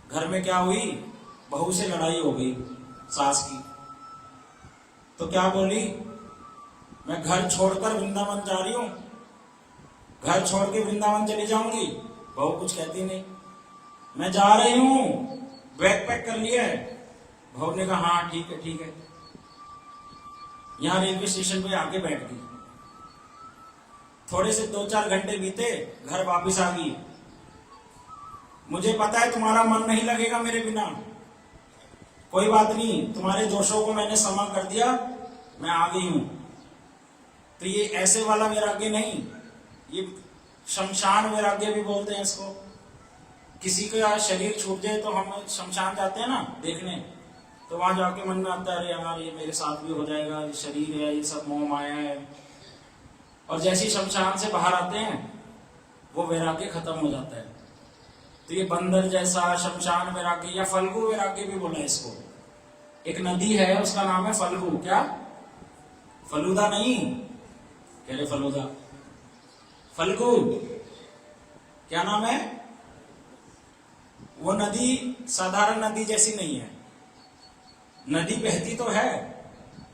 घर में क्या हुई, बहू से लड़ाई हो गई सास की, तो क्या बोली, मैं घर छोड़कर वृंदावन जा रही हूं, घर छोड़ के वृंदावन चली जाऊंगी। बहू कुछ कहती नहीं, मैं जा रही हूं, बैग पैक कर लिया है। बहू ने कहा हाँ ठीक है ठीक है। यहां रेलवे स्टेशन पे आके बैठ गई। थोड़े से 2-4 घंटे बीते, घर वापस आ गई। मुझे पता है तुम्हारा मन नहीं लगेगा मेरे बिना, कोई बात नहीं, तुम्हारे दोषों को मैंने क्षमा कर दिया, मैं आ गई हूं। तो ये ऐसे वाला वैराग्य नहीं, ये शमशान वैराग्य भी बोलते हैं इसको। किसी का शरीर छूट जाए तो हम शमशान जाते हैं ना देखने, तो वहां जाके मन में आता है अरे यार ये मेरे साथ भी हो जाएगा, ये शरीर है, ये सब मोह माया है। और जैसे ही शमशान से बाहर आते हैं वो वैराग्य खत्म हो जाता है। तो ये बंदर जैसा शमशान वैराग्य या फल्गु वैराग्य भी बोला है इसको। एक नदी है, उसका नाम है फल्गु। क्या? फलूदा नहीं, कह रहे फलूदा, फल्गु। क्या नाम है? वो नदी साधारण नदी जैसी नहीं है। नदी बहती तो है,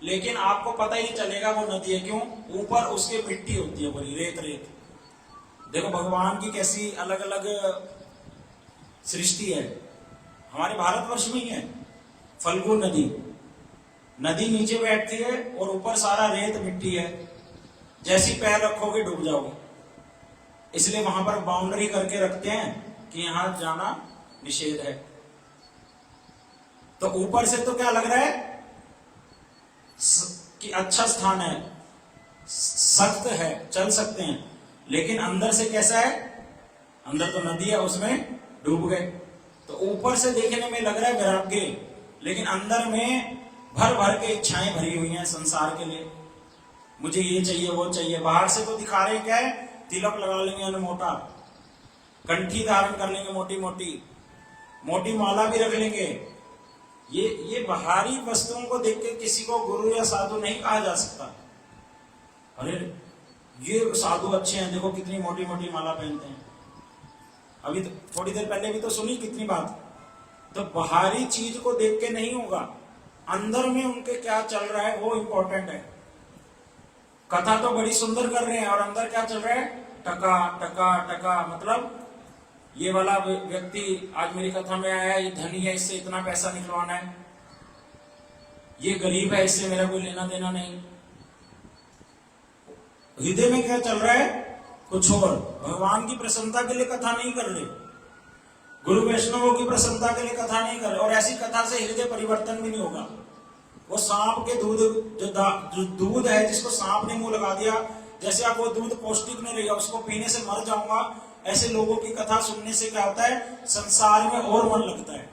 लेकिन आपको पता ही नहीं चलेगा वो नदी है। क्यों? ऊपर उसके मिट्टी होती है, पूरी रेत रेत। देखो भगवान की कैसी अलग अलग सृष्टि है। हमारे भारतवर्ष में ही है फल्गु नदी। नदी नीचे बैठती है और ऊपर सारा रेत मिट्टी है, जैसी पैर रखोगे डूब जाओगे। इसलिए वहां पर बाउंड्री करके रखते हैं कि यहां जाना निषेध है। तो ऊपर से तो क्या लग रहा है कि अच्छा स्थान है, सख्त है, चल सकते हैं, लेकिन अंदर से कैसा है? अंदर तो नदी है, उसमें डूब गए। तो ऊपर से देखने में लग रहा है वैराग्य, लेकिन अंदर में भर भर के इच्छाएं भरी हुई हैं संसार के लिए। मुझे ये चाहिए, वो चाहिए। बाहर से तो दिखा रहे क्या है? तिलक लगा लेंगे मोटा, कंठी धारण कर लेंगे मोटी मोटी, मोटी माला भी रख लेंगे। ये बाहरी वस्तुओं को देख के किसी को गुरु या साधु नहीं कहा जा सकता। अरे ये साधु अच्छे हैं, देखो कितनी मोटी मोटी माला पहनते हैं। अभी तो थोड़ी देर पहले भी तो सुनी कितनी बात। तो बाहरी चीज को देख के नहीं होगा, अंदर में उनके क्या चल रहा है वो इंपॉर्टेंट है। कथा तो बड़ी सुंदर कर रहे हैं और अंदर क्या चल रहा है? टका टका टका। मतलब ये वाला व्यक्ति आज मेरी कथा में आया, ये धनी है, इससे इतना पैसा निकलवाना है। ये गरीब है, इससे मेरा कोई लेना देना नहीं। हृदय में क्या चल रहा है? कुछ और। भगवान की प्रसन्नता के लिए कथा नहीं कर रहे, गुरु वैष्णवों की प्रसन्नता के लिए कथा नहीं कर रहे। और ऐसी कथा से हृदय परिवर्तन भी नहीं होगा। वो सांप के दूध, जो दूध है जिसको सांप ने मुंह लगा दिया, जैसे आप वो दूध पौष्टिक नहीं रहेगा, उसको पीने से मर जाऊंगा, ऐसे लोगों की कथा सुनने से क्या होता है? संसार में और मन लगता है।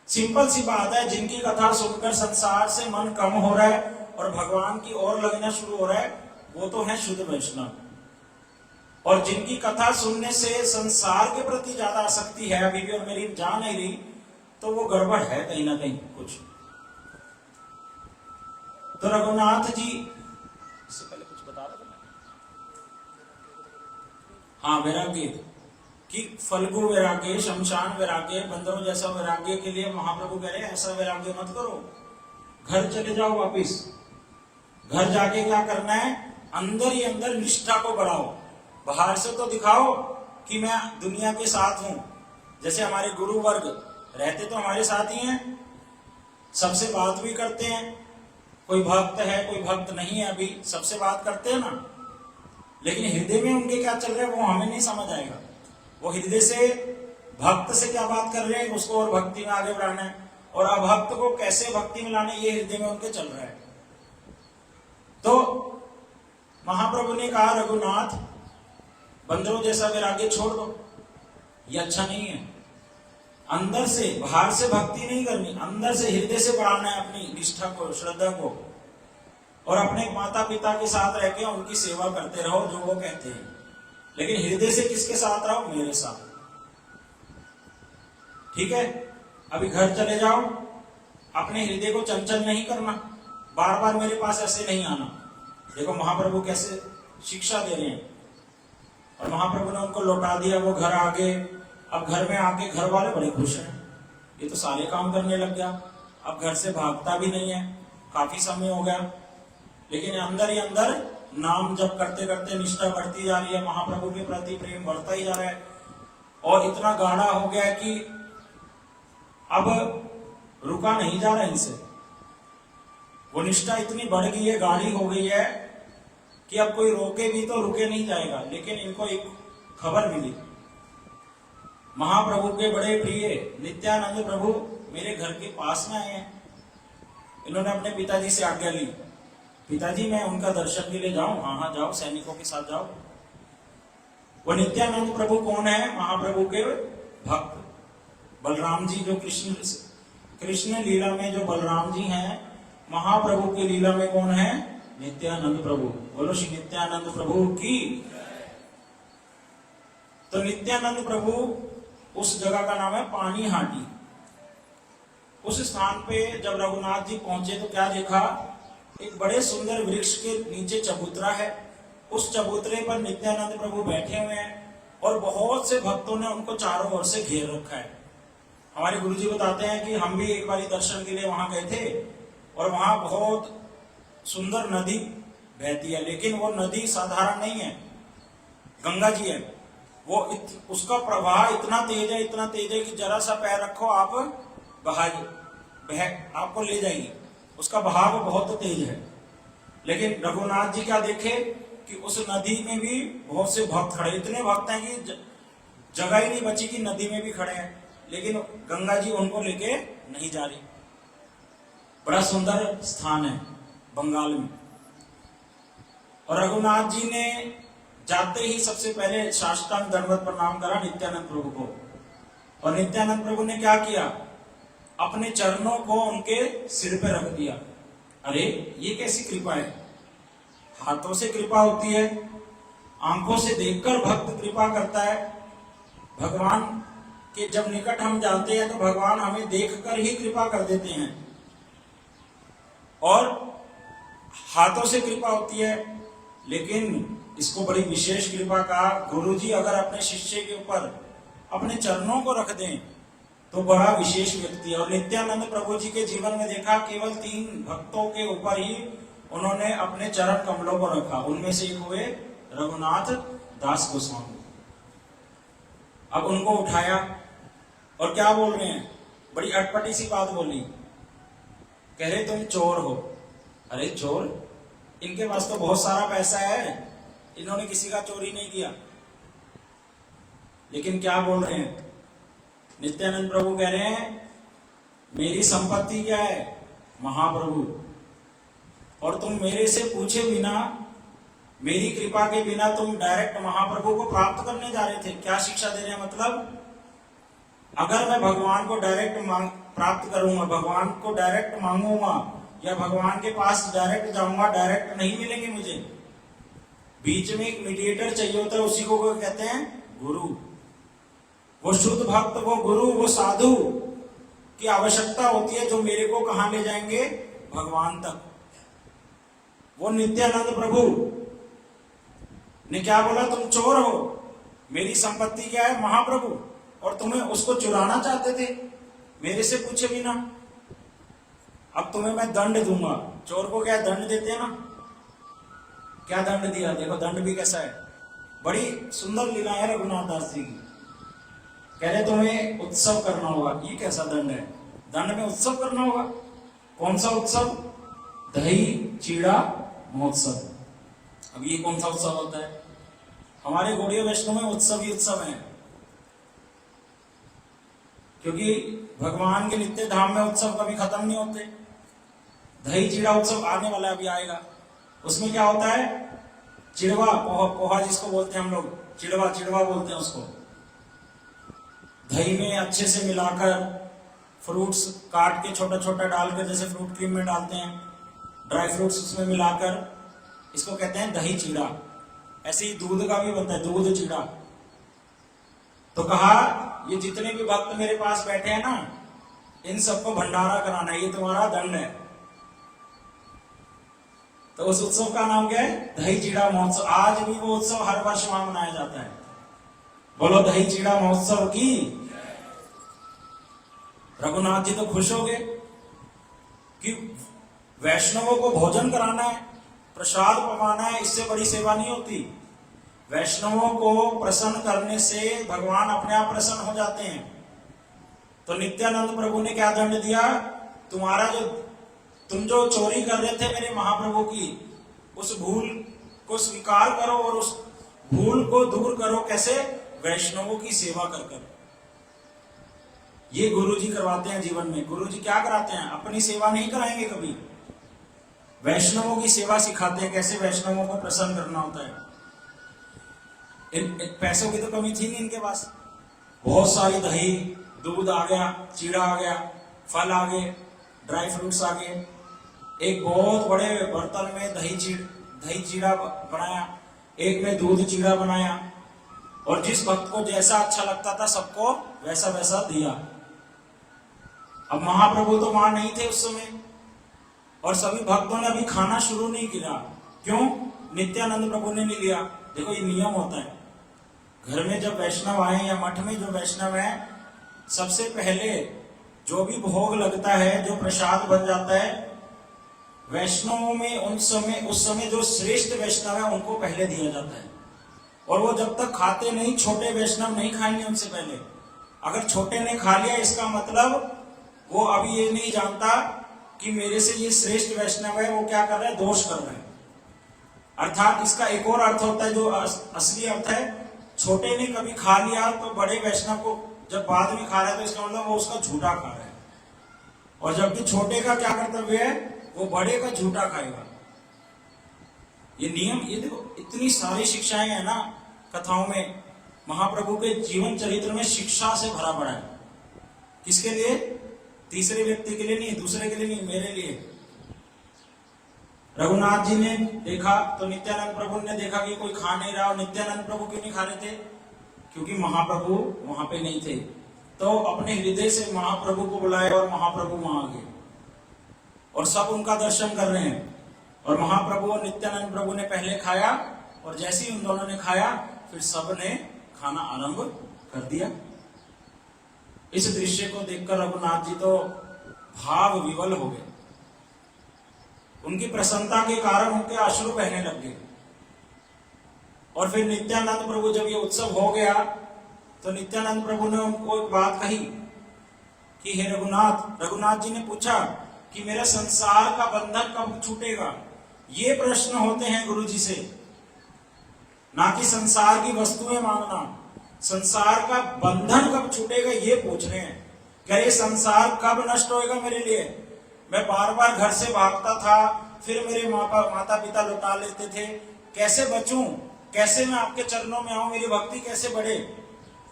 सिंपल सी बात है, जिनकी कथा सुनकर संसार से मन कम हो रहा है और भगवान की ओर लगना शुरू हो रहा है, वो तो है शुद्ध वैष्णव। और जिनकी कथा सुनने से संसार के प्रति ज्यादा आसक्ति है अभी भी और मेरी जा नहीं रही, तो वो गड़बड़ है कहीं ना कहीं कुछ। तो रघुनाथ जी, इससे पहले कुछ बता रहा था। हाँ, वैराग्य कि फल्गु वैराग्य, शमशान वैराग्य, बंदरों जैसा वैराग्य के लिए महाप्रभु कह रहे हैं ऐसा वैराग्य मत करो। घर चले जाओ वापिस। घर जाके क्या करना है? अंदर ही अंदर निष्ठा को बढ़ाओ। बाहर से तो दिखाओ कि मैं दुनिया के साथ हूं। जैसे हमारे गुरु वर्ग रहते तो हमारे साथ ही हैं, सबसे बात भी करते हैं। कोई भक्त है, कोई भक्त नहीं है, अभी सबसे बात करते हैं ना। लेकिन हृदय में उनके क्या चल रहा है वो हमें नहीं समझ आएगा। वो हृदय से भक्त से क्या बात कर रहे हैं, उसको और भक्ति में आगे बढ़ाना है, और अभक्त को कैसे भक्ति में लाना, ये हृदय में उनके चल रहा है। तो महाप्रभु ने कहा, रघुनाथ बंदरों जैसा वैराग्य छोड़ दो, ये अच्छा नहीं है। अंदर से, बाहर से भक्ति नहीं करनी, अंदर से हृदय से बढ़ाना है अपनी निष्ठा को, श्रद्धा को, और अपने माता पिता के साथ रह के उनकी सेवा करते रहो जो वो कहते हैं। लेकिन हृदय से किसके साथ रहो? मेरे साथ। ठीक है? अभी घर चले जाओ, अपने हृदय को चंचल नहीं करना, बार बार मेरे पास ऐसे नहीं आना। देखो महाप्रभु कैसे शिक्षा दे रहे हैं, और महाप्रभु ने उनको लौटा दिया, वो घर आ गए। अब घर में आके घर वाले बड़े खुश हैं, ये तो सारे काम करने लग गया, अब घर से भागता भी नहीं है, काफी समय हो गया। लेकिन अंदर ही अंदर नाम जप करते करते निष्ठा बढ़ती जा रही है, महाप्रभु के प्रति प्रेम बढ़ता ही जा रहा है, और इतना गाढ़ा हो गया है कि अब रुका नहीं जा रहा इनसे। वो निष्ठा इतनी बढ़ गई है, गाढ़ी हो गई है कि अब कोई रोके भी तो रुके नहीं जाएगा। लेकिन इनको एक खबर मिली, महाप्रभु के बड़े प्रिय नित्यानंद प्रभु मेरे घर के पास में आए हैं। इन्होंने अपने पिताजी से आज्ञा ली, पिताजी मैं उनका दर्शन के लिए जाऊं? हाँ हाँ जाओ, सैनिकों के साथ जाओ। वो नित्यानंद प्रभु कौन है? महाप्रभु के भक्त बलराम जी, जो कृष्ण लीला में जो बलराम जी हैं, महाप्रभु की लीला में कौन है? नित्यानंद प्रभु। बोलो श्री नित्यानंद प्रभु की। तो नित्यानंद प्रभु, उस जगह का नाम है पानी हाटी। उस स्थान पे जब रघुनाथ जी पहुंचे तो क्या देखा, एक बड़े सुंदर वृक्ष के नीचे चबूतरा है। उस चबूतरे पर नित्यानंद प्रभु बैठे हुए हैं और बहुत से भक्तों ने उनको चारों ओर से घेर रखा है। हमारे गुरुजी बताते हैं कि हम भी एक बार दर्शन के लिए वहां गए थे और वहां बहुत सुंदर नदी बहती है, लेकिन वो नदी साधारण नहीं है, गंगा जी है। वो उसका प्रवाह इतना तेज है कि जरा सा पैर रखो आप आपको ले जाएगी, उसका बहाव बहुत तेज है। लेकिन रघुनाथ जी क्या देखे कि उस नदी में भी बहुत से भक्त खड़े, इतने भक्त हैं कि जगह ही नहीं बची कि नदी में भी खड़े हैं, लेकिन गंगा जी उनको लेके नहीं जा रही। बड़ा सुंदर स्थान है बंगाल में। और रघुनाथ जी ने जाते ही सबसे पहले साष्टांग दंडवत प्रणाम करा नित्यानंद प्रभु को, और नित्यानंद प्रभु ने क्या किया, अपने चरणों को उनके सिर पे रख दिया। अरे ये कैसी कृपा है, हाथों से कृपा होती है, आंखों से देखकर भक्त कृपा करता है। भगवान के जब निकट हम जाते हैं तो भगवान हमें देखकर ही कृपा कर देते हैं, और हाथों से कृपा होती है। लेकिन इसको बड़ी विशेष कृपा का गुरुजी अगर अपने शिष्य के ऊपर अपने चरणों को रख दें तो बड़ा विशेष व्यक्ति है। और नित्यानंद प्रभु जी के जीवन में देखा, केवल 3 भक्तों के ऊपर ही उन्होंने अपने चरण कमलों को रखा। उनमें से एक हुए रघुनाथ दास गोस्वामी। अब उनको उठाया और क्या बोल रहे हैं, बड़ी अटपटी सी बात बोली, कह रहे तुम चोर हो। अरे चोर, इनके पास तो बहुत सारा पैसा है, इन्होंने किसी का चोरी नहीं किया। लेकिन क्या बोल रहे हैं, नित्यानंद प्रभु कह रहे हैं मेरी संपत्ति क्या है, महाप्रभु, और तुम मेरे से पूछे बिना, मेरी कृपा के बिना तुम डायरेक्ट महाप्रभु को प्राप्त करने जा रहे थे। क्या शिक्षा दे रहे हैं, मतलब अगर मैं भगवान को डायरेक्ट प्राप्त करूंगा, भगवान को डायरेक्ट मांगूंगा या भगवान के पास डायरेक्ट जाऊंगा, डायरेक्ट नहीं मिलेंगे मुझे, बीच में एक मीडिएटर चाहिए होता है, उसी को कहते हैं गुरु। वो शुद्ध भक्त, वो गुरु, वो साधु की आवश्यकता होती है, जो मेरे को कहां ले जाएंगे, भगवान तक। वो नित्यानंद प्रभु ने क्या बोला, तुम चोर हो, मेरी संपत्ति क्या है, महाप्रभु, और तुम्हें उसको चुराना चाहते थे मेरे से पूछे बिना। अब तुम्हें मैं दंड दूंगा। चोर को क्या दंड देते हैं ना, क्या दंड दिया, देखो दंड भी कैसा है, बड़ी सुंदर लीला है रघुनाथ दास जी की। कह रहे तुम्हें उत्सव करना होगा। ये कैसा दंड है, दंड में उत्सव करना होगा। कौन सा उत्सव, दही चीड़ा महोत्सव। अब ये कौन सा उत्सव होता है, हमारे गौड़ीय वैष्णव में उत्सव ही उत्सव है, क्योंकि भगवान के नित्य धाम में उत्सव कभी खत्म नहीं होते। दही चीड़ा उत्सव आने वाला अभी आएगा। उसमें क्या होता है, चिड़वा, पोहा जिसको बोलते हैं हम लोग, चिड़वा बोलते हैं उसको। दही में अच्छे से मिलाकर, फ्रूट्स काट के छोटा छोटा डालकर, जैसे फ्रूट क्रीम में डालते हैं, ड्राई फ्रूट्स उसमें मिलाकर, इसको कहते हैं दही चीड़ा। ऐसे ही दूध का भी बनता है, दूध चीड़ा। तो कहा ये जितने भी भक्त मेरे पास बैठे हैं ना, इन सबको भंडारा कराना है, ये तुम्हारा दंड है। तो उस उत्सव का नाम क्या है, दही चीड़ा महोत्सव। आज भी वो उत्सव हर वर्ष वहां मनाया जाता है। बोलो दही चीड़ा महोत्सव की। रघुनाथ जी तो खुश हो गए कि वैष्णवों को भोजन कराना है, प्रसाद पवाना है, इससे बड़ी सेवा नहीं होती। वैष्णवों को प्रसन्न करने से भगवान अपने आप प्रसन्न हो जाते हैं। तो नित्यानंद प्रभु ने क्या दंड दिया, तुम जो चोरी कर रहे थे मेरे महाप्रभु की, उस भूल को स्वीकार करो और उस भूल को दूर करो। कैसे, वैष्णवों की सेवा कर कर। ये गुरुजी करवाते हैं जीवन में। गुरुजी क्या कराते हैं, अपनी सेवा नहीं कराएंगे कभी, वैष्णवों की सेवा सिखाते हैं, कैसे वैष्णवों को प्रसन्न करना होता है। पैसों की तो कमी थी नहीं इनके पास, बहुत सारी दही, दूध आ गया, चीड़ा आ गया, फल आ गए, ड्राई फ्रूट्स आ गए। एक बहुत बड़े बर्तन में दही चीड़ा बनाया, एक में दूध चीड़ा बनाया, और जिस भक्त को जैसा अच्छा लगता था सबको वैसा वैसा दिया। अब महाप्रभु तो वहां नहीं थे उस समय, और सभी भक्तों ने अभी खाना शुरू नहीं किया। क्यों? नित्यानंद प्रभु ने नहीं लिया। देखो ये नियम होता है, घर में जब वैष्णव आए या मठ में जो वैष्णव है, सबसे पहले जो भी भोग लगता है, जो प्रसाद बन जाता है, वैष्णवों में उस समय जो श्रेष्ठ वैष्णव है उनको पहले दिया जाता है। और वो जब तक खाते नहीं, छोटे वैष्णव नहीं खाएंगे उनसे पहले। अगर छोटे ने खा लिया, इसका मतलब वो अभी ये नहीं जानता कि मेरे से ये श्रेष्ठ वैष्णव है, वो क्या कर रहा है, दोष कर रहा है। अर्थात इसका एक और अर्थ होता है, जो असली अर्थ है, छोटे ने कभी खा लिया तो बड़े वैष्णव को जब बाद में खा रहा है तो इसका मतलब वो उसका झूठा खा रहा है। और जबकि छोटे का क्या कर्तव्य है, वो बड़े का झूठा खाएगा। ये नियम, ये देखो इतनी सारी शिक्षाएं है ना कथाओं में। महाप्रभु के जीवन चरित्र में शिक्षा से भरा पड़ा है। किसके लिए? तीसरे व्यक्ति के लिए नहीं, दूसरे के लिए नहीं, मेरे लिए। रघुनाथ जी ने देखा तो नित्यानंद प्रभु ने देखा कि कोई खा नहीं रहा। और नित्यानंद प्रभु क्यों नहीं खा रहे थे? क्योंकि महाप्रभु वहां पे नहीं थे। तो अपने हृदय से महाप्रभु को बुलाया और महाप्रभु वहां आ गए और सब उनका दर्शन कर रहे हैं। और महाप्रभु और नित्यानंद प्रभु ने पहले खाया, और जैसे ही उन दोनों ने खाया फिर सब ने खाना आरंभ कर दिया। इस दृश्य को देखकर रघुनाथ जी तो भाव विवल हो गए। उनकी प्रसन्नता के कारण उनके अश्रु बहने लग गए। और फिर नित्यानंद प्रभु, जब ये उत्सव हो गया तो नित्यानंद प्रभु ने उनको एक बात कही कि हे रघुनाथ, रघुनाथ जी ने पूछा कि मेरा संसार का बंधन कब छूटेगा। ये प्रश्न होते हैं गुरु जी से, ना कि संसार की वस्तुएं मांगना। संसार का बंधन कब छूटेगा ये पूछ रहे हैं। क्या ये संसार कब नष्ट होएगा मेरे लिए? मैं बार बार घर से भागता था, फिर मेरे माता पिता लौटा लेते थे, कैसे बचूं, कैसे मैं आपके चरणों में आऊं, मेरी भक्ति कैसे बढ़े?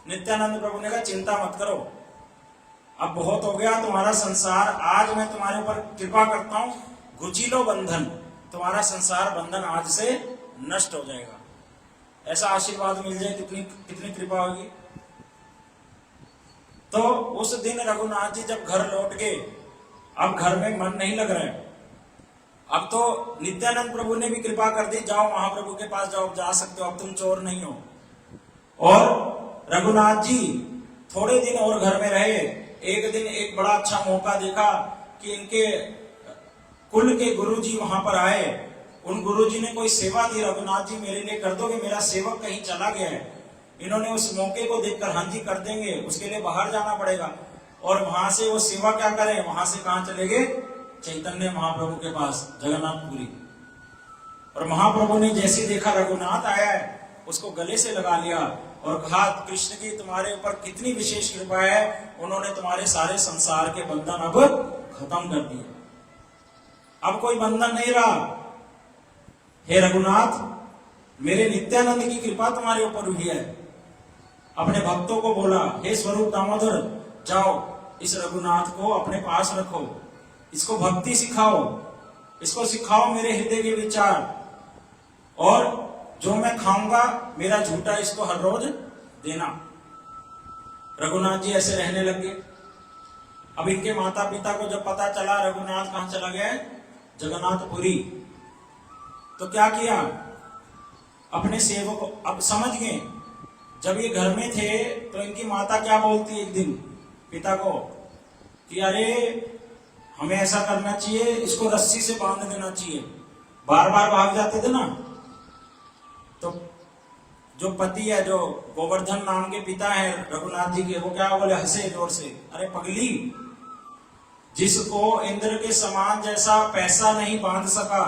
नित्यानंद प्रभु ने कहा चिंता मत करो, अब बहुत हो गया तुम्हारा संसार, आज मैं तुम्हारे ऊपर कृपा करता हूं, गुचिलो बंधन, तुम्हारा संसार बंधन आज से नष्ट हो जाएगा। ऐसा आशीर्वाद मिल जाए, कितनी कृपा होगी। तो उस दिन रघुनाथ जी जब घर लौट गए, अब घर में मन नहीं लग रहा है। अब तो नित्यानंद प्रभु ने भी कृपा कर दी, जाओ महाप्रभु के पास जाओ, जा सकते हो, अब तुम चोर नहीं हो। और रघुनाथ जी थोड़े दिन और घर में रहे। एक दिन एक बड़ा अच्छा मौका देखा कि इनके कुल के गुरुजी वहां पर आए। उन गुरुजी ने कोई सेवा दी, रघुनाथ जी मेरे लिए कर दोगे, मेरा सेवक कहीं चला गया है। इन्होंने उस मौके को देखकर हाँ जी कर देंगे, उसके लिए बाहर जाना पड़ेगा। और वहां से वो सेवा क्या करें, वहां से कहां चले गए, चैतन्य महाप्रभु के पास, जगन्नाथपुरी। और महाप्रभु ने जैसे देखा रघुनाथ आया है, उसको गले से लगा लिया और कहा कृष्ण की तुम्हारे ऊपर कितनी विशेष कृपा है, उन्होंने तुम्हारे सारे संसार के बंधन अब खत्म कर दिए, अब कोई बंधन नहीं रहा। हे रघुनाथ, मेरे नित्यानंद की कृपा तुम्हारे ऊपर हुई है। अपने भक्तों को बोला, हे स्वरूप दामोदर, जाओ इस रघुनाथ को अपने पास रखो, इसको भक्ति सिखाओ, इसको सिखाओ मेरे हृदय के विचार, और जो मैं खाऊंगा मेरा झूठा इसको हर रोज देना। रघुनाथ जी ऐसे रहने लगे। अब इनके माता पिता को जब पता चला रघुनाथ कहां चला गया, जगन्नाथपुरी, तो क्या किया, अपने सेवक, अब समझ गए। जब ये घर में थे तो इनकी माता क्या बोलती एक दिन पिता को कि अरे हमें ऐसा करना चाहिए, इसको रस्सी से बांध देना चाहिए। बार बार भाग जाते थे ना, तो जो पति है, जो गोवर्धन नाम के पिता है रघुनाथ जी के, वो क्या बोले, हंसे जोर से, अरे पगली, जिसको इंद्र के समान जैसा पैसा नहीं बांध सका,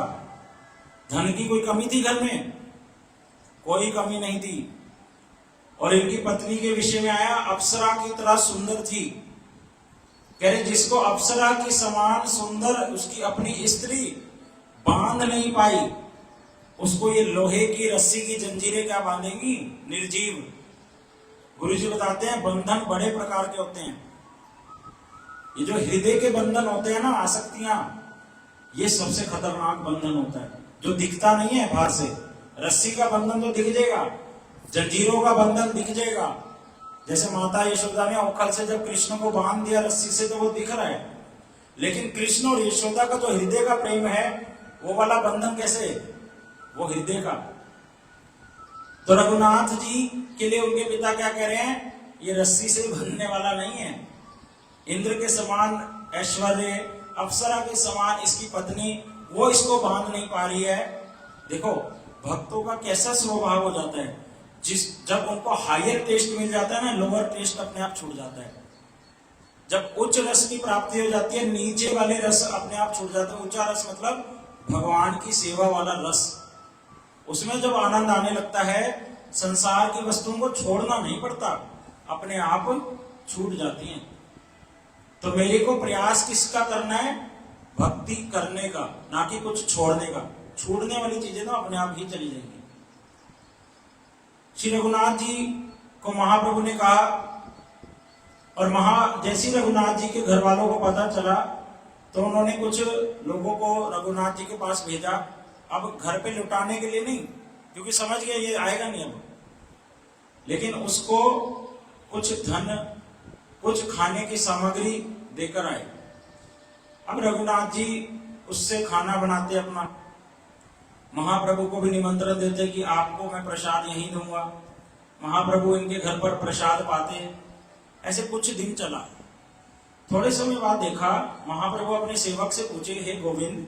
धन की कोई कमी थी घर में? कोई कमी नहीं थी। और इनकी पत्नी के विषय में आया, अप्सरा की तरह सुंदर थी। कह रहे जिसको अप्सरा की समान सुंदर उसकी अपनी स्त्री बांध नहीं पाई, उसको ये लोहे की रस्सी की जंजीरें क्या बांधेंगी, निर्जीव। गुरुजी बताते हैं बंधन बड़े प्रकार के होते हैं। ये जो हृदय के बंधन होते हैं ना, आसक्तियां, ये सबसे खतरनाक बंधन होता है, जो दिखता नहीं है बाहर से। रस्सी का बंधन तो दिख जाएगा, जंजीरों का बंधन दिख जाएगा, जैसे माता यशोदा ने औखल से जब कृष्ण को बांध दिया रस्सी से तो वो दिख रहा है, लेकिन कृष्ण और यशोदा का जो हृदय का प्रेम है वो वाला बंधन कैसे, वो हृदय का। तो रघुनाथ जी के लिए उनके पिता क्या कह रहे हैं, ये रस्सी से बंधने वाला नहीं है। इंद्र के समान ऐश्वर्य, अप्सरा के समान इसकी पत्नी, वो इसको बांध नहीं पा रही है। देखो भक्तों का कैसा स्वभाव हो जाता है, जब उनको हायर टेस्ट मिल जाता है ना, लोअर टेस्ट अपने आप छूट जाता है। जब उच्च रस की प्राप्ति हो जाती है, नीचे वाले रस अपने आप छूट जाते हैं। ऊंचा रस मतलब भगवान की सेवा वाला रस, उसमें जब आनंद आने लगता है, संसार की वस्तुओं को छोड़ना नहीं पड़ता, अपने आप छूट जाती हैं। तो मेरे को प्रयास किसका करना है, भक्ति करने का, ना कि कुछ छोड़ने का। छोड़ने वाली चीजें तो अपने आप ही चली जाएंगी। श्री रघुनाथ जी को महाप्रभु ने कहा, और जैसे रघुनाथ जी के घर वालों को पता चला तो उन्होंने कुछ लोगों को रघुनाथ जी के पास भेजा। अब घर पे लुटाने के लिए नहीं, क्योंकि समझ गया ये आएगा नहीं अब, लेकिन उसको कुछ धन, कुछ खाने की सामग्री देकर आए। अब रघुनाथ जी उससे खाना बनाते, अपना महाप्रभु को भी निमंत्रण देते कि आपको मैं प्रसाद यहीं दूंगा। महाप्रभु इनके घर पर प्रसाद पाते। ऐसे कुछ दिन चला। थोड़े समय बाद देखा, महाप्रभु अपने सेवक से पूछे, हे गोविंद,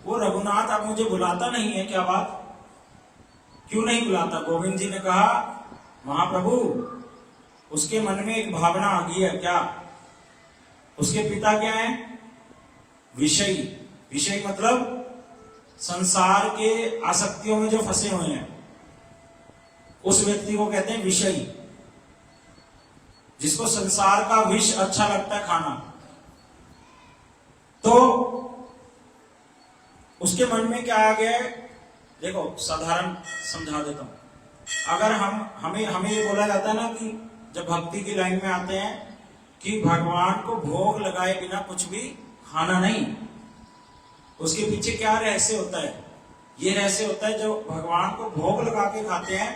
वो रघुनाथ अब मुझे बुलाता नहीं है, क्या बात, क्यों नहीं बुलाता? गोविंद जी ने कहा, महाप्रभु उसके मन में एक भावना आ गई है। क्या? उसके पिता क्या है? विषयी। विषय मतलब संसार के आसक्तियों में जो फंसे हुए हैं, उस व्यक्ति को कहते हैं विषयी, जिसको संसार का विष अच्छा लगता है खाना। तो उसके मन में क्या आ गया है, देखो साधारण समझा देता हूं। अगर हमें ये बोला जाता है ना कि जब भक्ति की लाइन में आते हैं कि भगवान को भोग लगाए बिना कुछ भी खाना नहीं, उसके पीछे क्या रहस्य होता है? ये रहस्य होता है, जो भगवान को भोग लगा के खाते हैं,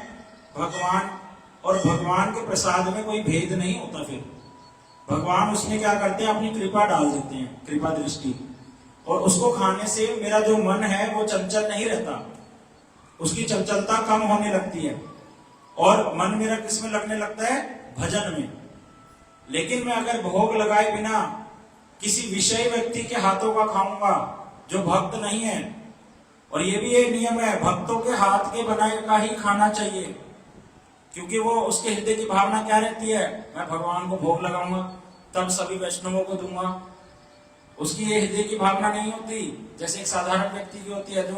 भगवान और भगवान के प्रसाद में कोई भेद नहीं होता। फिर भगवान उसमें क्या करते हैं, अपनी कृपा डाल देते हैं, कृपा दृष्टि, और उसको खाने से मेरा जो मन है वो चंचल नहीं रहता, उसकी चंचलता कम होने लगती है, और मन मेरा किस में लगने लगता है? भजन में। लेकिन मैं अगर भोग लगाए बिना किसी विषय व्यक्ति के हाथों का खाऊंगा जो भक्त नहीं है, और ये भी एक नियम है, भक्तों के हाथ के बनाए का ही खाना चाहिए, क्योंकि वो उसके हृदय की भावना क्या रहती है, मैं भगवान को भोग लगाऊंगा तब सभी वैष्णवों को दूंगा। उसकी ये हृदय की भावना नहीं होती जैसे एक साधारण व्यक्ति की होती है, जो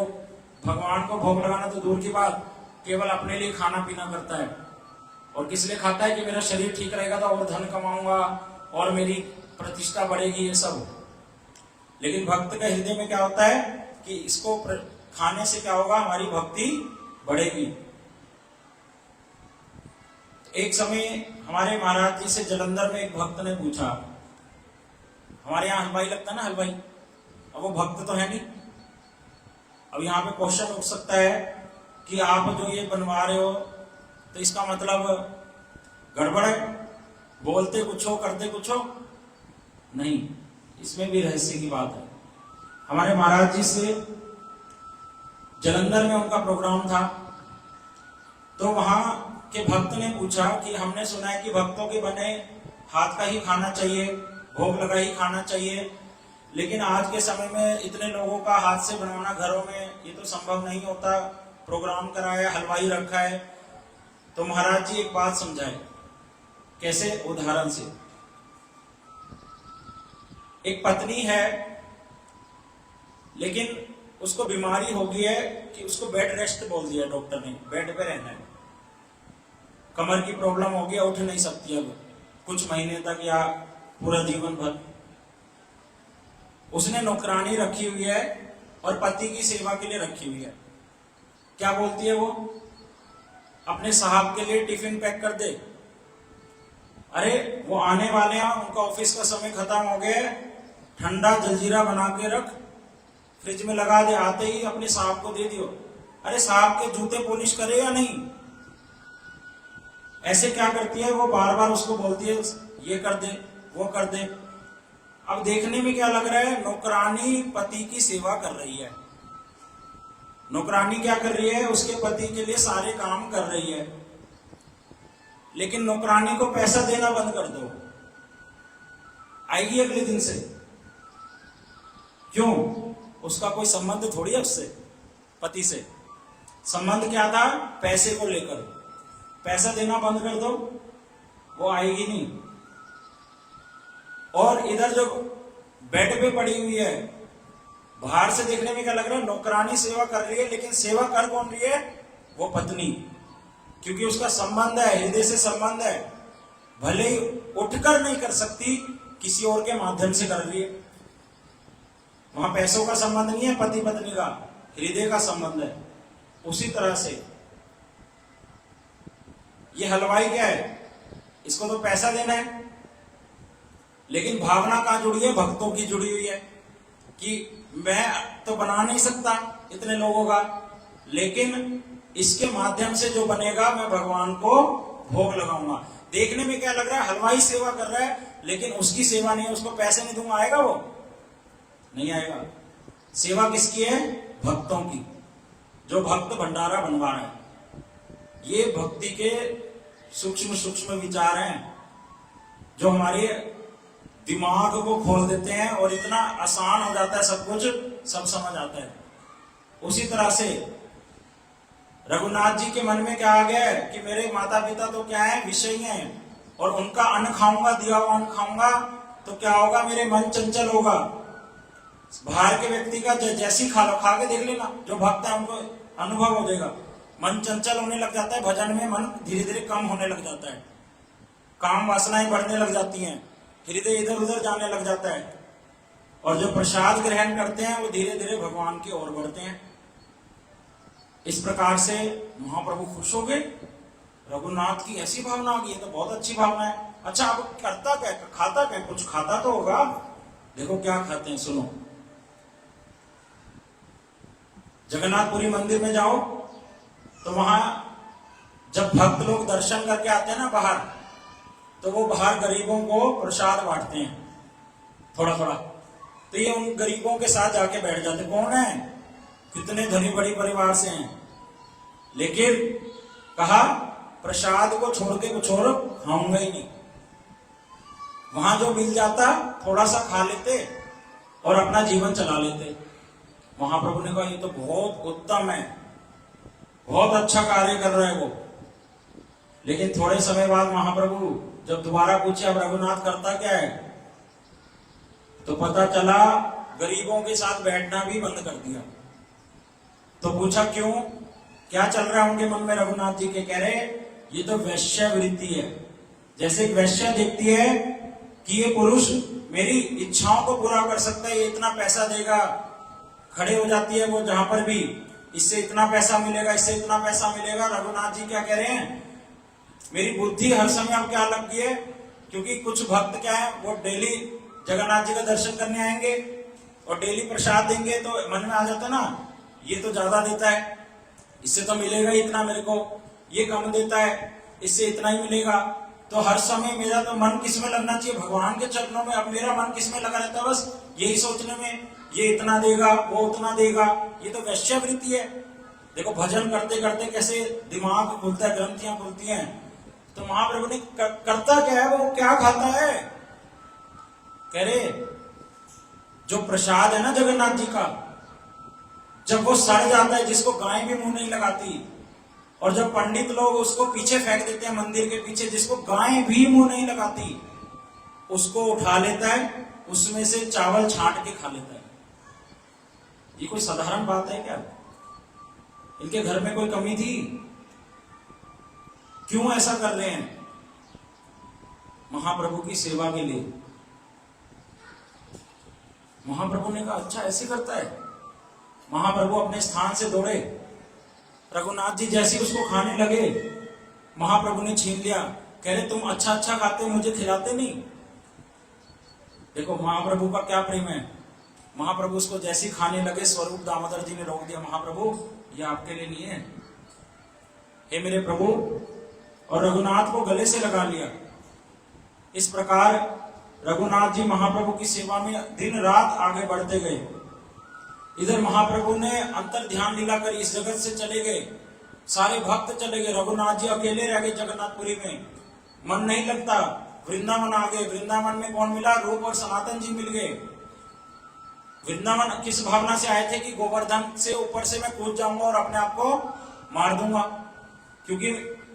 भगवान को भोग लगाना तो दूर की बात, केवल अपने लिए खाना पीना करता है। और किस लिए खाता है? कि मेरा शरीर ठीक रहेगा तो और धन कमाऊंगा और मेरी प्रतिष्ठा बढ़ेगी, ये सब। लेकिन भक्त के हृदय में क्या होता है कि इसको खाने से क्या होगा, हमारी भक्ति बढ़ेगी। एक समय हमारे महाराज जी से जलंधर में एक भक्त ने पूछा, हमारे यहाँ हलवाई लगता है ना, हलवाई, अब वो भक्त तो है नहीं। अब यहाँ पे क्वेश्चन उठ सकता है कि आप जो ये बनवा रहे हो तो इसका मतलब गड़बड़ है, बोलते कुछ हो करते कुछ हो नहीं, इसमें भी रहस्य की बात है। हमारे महाराज जी से जलंधर में उनका प्रोग्राम था, तो वहां के भक्त ने पूछा कि हमने सुना है कि भक्तों के बने हाथ का ही खाना चाहिए, भोग लगा ही खाना चाहिए, लेकिन आज के समय में इतने लोगों का हाथ से बनाना घरों में ये तो संभव नहीं होता, प्रोग्राम कराया, हलवाई रखा है। तो महाराज जी एक बात समझाए, कैसे? उदाहरण से। एक पत्नी है, लेकिन उसको बीमारी हो गई है कि उसको बेड रेस्ट बोल दिया डॉक्टर ने, बेड पे रहना है, कमर की प्रॉब्लम हो गया, उठ नहीं सकती अब कुछ महीने तक या पूरा जीवन भर। उसने नौकरानी रखी हुई है और पति की सेवा के लिए रखी हुई है। क्या बोलती है वो? अपने साहब के लिए टिफिन पैक कर दे। अरे वो आने वाले हैं, उनका ऑफिस का समय खत्म हो गया, ठंडा जलजीरा बना के रख, फ्रिज में लगा दे, आते ही अपने साहब को दे दियो। अरे साहब के जूते पॉलिश करे या नहीं? ऐसे क्या करती है, वो बार बार उसको बोलती है ये कर दे वो कर दे। अब देखने में क्या लग रहा है, नौकरानी पति की सेवा कर रही है। नौकरानी क्या कर रही है, उसके पति के लिए सारे काम कर रही है। लेकिन नौकरानी को पैसा देना बंद कर दो, आएगी अगले दिन से। क्यों? उसका कोई संबंध थोड़ी है उससे, पति से। संबंध क्या था? पैसे को लेकर। पैसा देना बंद कर दो, वो आएगी नहीं। और इधर जो बेड पे पड़ी हुई है, बाहर से देखने में क्या लग रहा है, नौकरानी सेवा कर रही है, लेकिन सेवा कर कौन रही है? वो पत्नी। क्योंकि उसका संबंध है, हृदय से संबंध है। भले ही उठकर नहीं कर सकती, किसी और के माध्यम से कर रही है। वहां पैसों का संबंध नहीं है, पति पत्नी का हृदय का संबंध है। उसी तरह से ये हलवाई क्या है, इसको तो पैसा देना है, लेकिन भावना कहां जुड़ी है? भक्तों की जुड़ी हुई है कि मैं तो बना नहीं सकता इतने लोगों का, लेकिन इसके माध्यम से जो बनेगा मैं भगवान को भोग लगाऊंगा। देखने में क्या लग रहा है, हलवाई सेवा कर रहा है, लेकिन उसकी सेवा नहीं है। उसको पैसे नहीं दूंगा, आएगा वो? नहीं आएगा। सेवा किसकी है? भक्तों की, जो भक्त भंडारा बनवा रहे हैं। ये भक्ति के सूक्ष्म सूक्ष्म विचार हैं, जो हमारे दिमाग को खोल देते हैं और इतना आसान हो जाता है, सब कुछ सब समझ आता है। उसी तरह से रघुनाथ जी के मन में क्या आ गया है कि मेरे माता पिता तो क्या है, विषयी हैं, और उनका अन्न खाऊंगा, दिया हुआ अन्न खाऊंगा तो क्या होगा, मेरे मन चंचल होगा। बाहर के व्यक्ति का जैसी खा लो, खा के देख लेना, जो भक्त है उनको अनुभव हो जाएगा। मन चंचल होने लग जाता है, भजन में मन धीरे धीरे कम होने लग जाता है, काम वासनाएं बढ़ने लग जाती हैं, हृदय इधर उधर जाने लग जाता है, और जो प्रसाद ग्रहण करते हैं वो धीरे धीरे भगवान की ओर बढ़ते हैं। इस प्रकार से महाप्रभु खुश हो गए। रघुनाथ की ऐसी भावना आ गई, तो बहुत अच्छी भावना है। अच्छा, अब करता क्या, खाता क्या? कुछ खाता तो होगा। देखो क्या खाते हैं, सुनो। जगन्नाथपुरी मंदिर में जाओ तो वहां जब भक्त लोग दर्शन करके आते हैं ना बाहर, तो वो बाहर गरीबों को प्रसाद बांटते हैं थोड़ा थोड़ा। तो ये उन गरीबों के साथ जाके बैठ जाते। कौन है? कितने धनी बड़ी परिवार से हैं, लेकिन कहा प्रसाद को छोड़ के कुछ और खाऊंगा ही नहीं। वहां जो मिल जाता थोड़ा सा खा लेते और अपना जीवन चला लेते। महाप्रभु ने कहा ये तो बहुत उत्तम है, बहुत अच्छा कार्य कर रहे हैं वो। लेकिन थोड़े समय बाद महाप्रभु जब दोबारा पूछे अब रघुनाथ करता क्या है, तो पता चला गरीबों के साथ बैठना भी बंद कर दिया। तो पूछा क्यों, क्या चल रहा है उनके मन में? रघुनाथ जी के कह रहे ये तो वैश्यवृत्ति है। जैसे एक वैश्या देखती है कि ये पुरुष मेरी इच्छाओं को पूरा कर सकता है, ये इतना पैसा देगा, खड़े हो जाती है वो जहां पर भी, इससे इतना पैसा मिलेगा, इससे इतना पैसा मिलेगा। रघुनाथ जी क्या कह रहे हैं, मेरी बुद्धि हर समय अब क्या लग गई है, क्योंकि कुछ भक्त क्या है, वो डेली जगन्नाथ जी का दर्शन करने आएंगे और डेली प्रसाद देंगे, तो मन में आ जाता है ना, ये तो ज्यादा देता है, इससे तो मिलेगा ही इतना मेरे को, ये कम देता है, इससे इतना ही मिलेगा। तो हर समय मेरा तो मन किस में लगना चाहिए? भगवान के चरणों में। अब मेरा मन किस में लगा रहता है? बस यही सोचने में, ये इतना देगा, वो उतना देगा। ये तो वैश्यवृत्ति है। देखो भजन करते करते कैसे दिमाग खुलता है, ग्रंथियां खुलती हैं। तो महाप्रभु ने करता क्या है, वो क्या खाता है? कह रहे जो प्रसाद है ना जगन्नाथ जी का, जब वो सड़ जाता है, जिसको गाय भी मुंह नहीं लगाती, और जब पंडित लोग उसको पीछे फेंक देते हैं मंदिर के पीछे, जिसको गाय भी मुंह नहीं लगाती, उसको उठा लेता है, उसमें से चावल छांट के खा लेता है। ये कोई साधारण बात है क्या? इनके घर में कोई कमी थी? क्यों ऐसा कर रहे हैं? महाप्रभु की सेवा के लिए। महाप्रभु ने कहा अच्छा ऐसे करता है। महाप्रभु अपने स्थान से दौड़े, रघुनाथ जी जैसे उसको खाने लगे, महाप्रभु ने छीन लिया। कह रहे तुम अच्छा अच्छा खाते हो, मुझे खिलाते नहीं। देखो महाप्रभु का क्या प्रेम है। महाप्रभु उसको जैसे खाने लगे, स्वरूप दामोदर जी ने रोक दिया, महाप्रभु ये आपके लिए नहीं है, हे मेरे प्रभु। और रघुनाथ को गले से लगा लिया। इस प्रकार रघुनाथ जी महाप्रभु की सेवा में दिन रात आगे बढ़ते गए। इधर महाप्रभु ने अंतर ध्यान लीला कर इस जगत से चले गए, सारे भक्त चले गए, रघुनाथ जी अकेले रह गए जगन्नाथपुरी में। मन नहीं लगता, वृंदावन आ गए। वृंदावन में कौन मिला? रूप और सनातन जी मिल गए। वृंदावन किस भावना से आए थे कि गोवर्धन से ऊपर से मैं कूद जाऊंगा और अपने आप को मार दूंगा, क्योंकि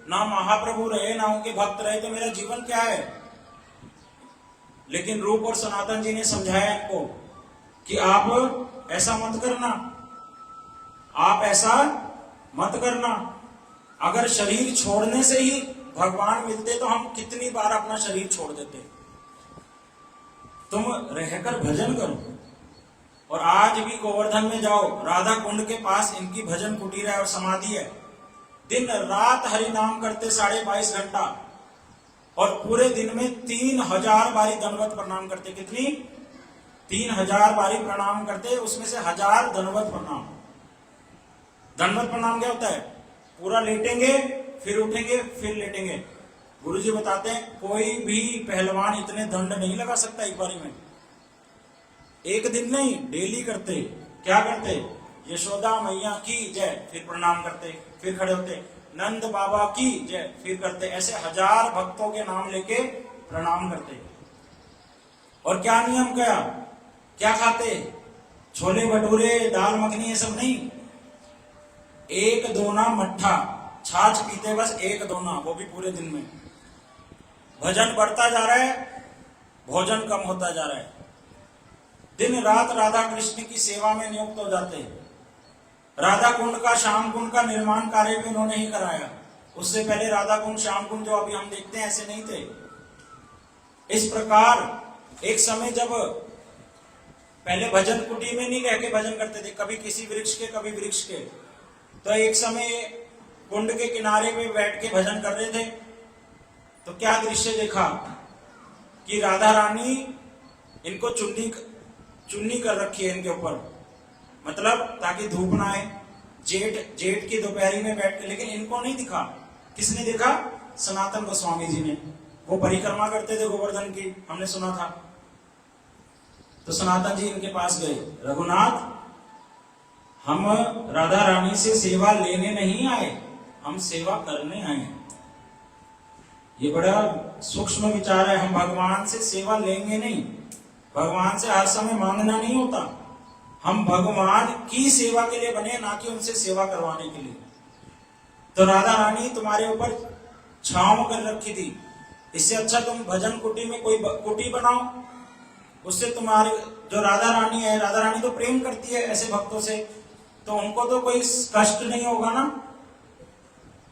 ना महाप्रभु रहे ना उनके भक्त रहे तो मेरा जीवन क्या है। लेकिन रूप और सनातन जी ने समझाया इनको कि आप ऐसा मत करना, आप ऐसा मत करना। अगर शरीर छोड़ने से ही भगवान मिलते तो हम कितनी बार अपना शरीर छोड़ देते। तुम रहकर भजन करो। और आज भी गोवर्धन में जाओ, राधा कुंड के पास इनकी भजन कुटीर है और समाधि है। दिन रात हरि नाम करते 22.5 घंटा, और पूरे दिन में 3000 बारी दंडवत प्रणाम करते। कितनी? 3000 बारी प्रणाम करते, उसमें से 1000 दंडवत प्रणाम। दंडवत प्रणाम क्या होता है? पूरा लेटेंगे, फिर उठेंगे, फिर लेटेंगे। गुरुजी बताते हैं कोई भी पहलवान इतने दंड नहीं लगा सकता एक बारी में। एक दिन नहीं, डेली करते। क्या करते? यशोदा मैया की जय, फिर प्रणाम करते, फिर खड़े होते, नंद बाबा की जय, फिर करते। ऐसे 1000 भक्तों के नाम लेके प्रणाम करते। और क्या नियम क्या खाते? छोले भटूरे, दाल मखनी, ये सब नहीं। 1 दोना मट्ठा छाछ पीते, बस 1 दोना, वो भी पूरे दिन में। भजन बढ़ता जा रहा है, भोजन कम होता जा रहा है। दिन रात राधा कृष्ण की सेवा में नियुक्त हो जाते हैं। राधा कुंड का, श्याम कुंड का निर्माण कार्य भी उन्होंने ही कराया। उससे पहले राधा कुंड, श्याम कुंड जो अभी हम देखते हैं ऐसे नहीं थे। इस प्रकार एक समय जब पहले भजन कुटी में नहीं रह के भजन करते थे, कभी किसी वृक्ष के, कभी वृक्ष के, तो एक समय कुंड के किनारे पे बैठ के भजन कर रहे थे। तो क्या दृश्य देखा कि राधा रानी इनको चुन्नी कर रखी है इनके ऊपर, मतलब ताकि धूप ना आए। जेठ की दोपहरी में बैठ के, लेकिन इनको नहीं दिखा। किसने देखा? सनातन गोस्वामी जी ने। वो परिक्रमा करते थे गोवर्धन की, हमने सुना था। तो सनातन जी इनके पास गए, रघुनाथ, हम राधा रानी से सेवा लेने नहीं आए, हम सेवा करने आए। ये बड़ा सूक्ष्म विचार है। हम भगवान से सेवा लेंगे नहीं, भगवान से हर समय मांगना नहीं होता। हम भगवान की सेवा के लिए बने, ना कि उनसे सेवा करवाने के लिए। तो राधा रानी तुम्हारे ऊपर छांव कर रखी थी, इससे अच्छा तुम भजन कुटी में कोई कुटी बनाओ। उससे तुम्हारे जो राधा रानी है, राधा रानी तो प्रेम करती है ऐसे भक्तों से, तो उनको तो कोई कष्ट नहीं होगा ना।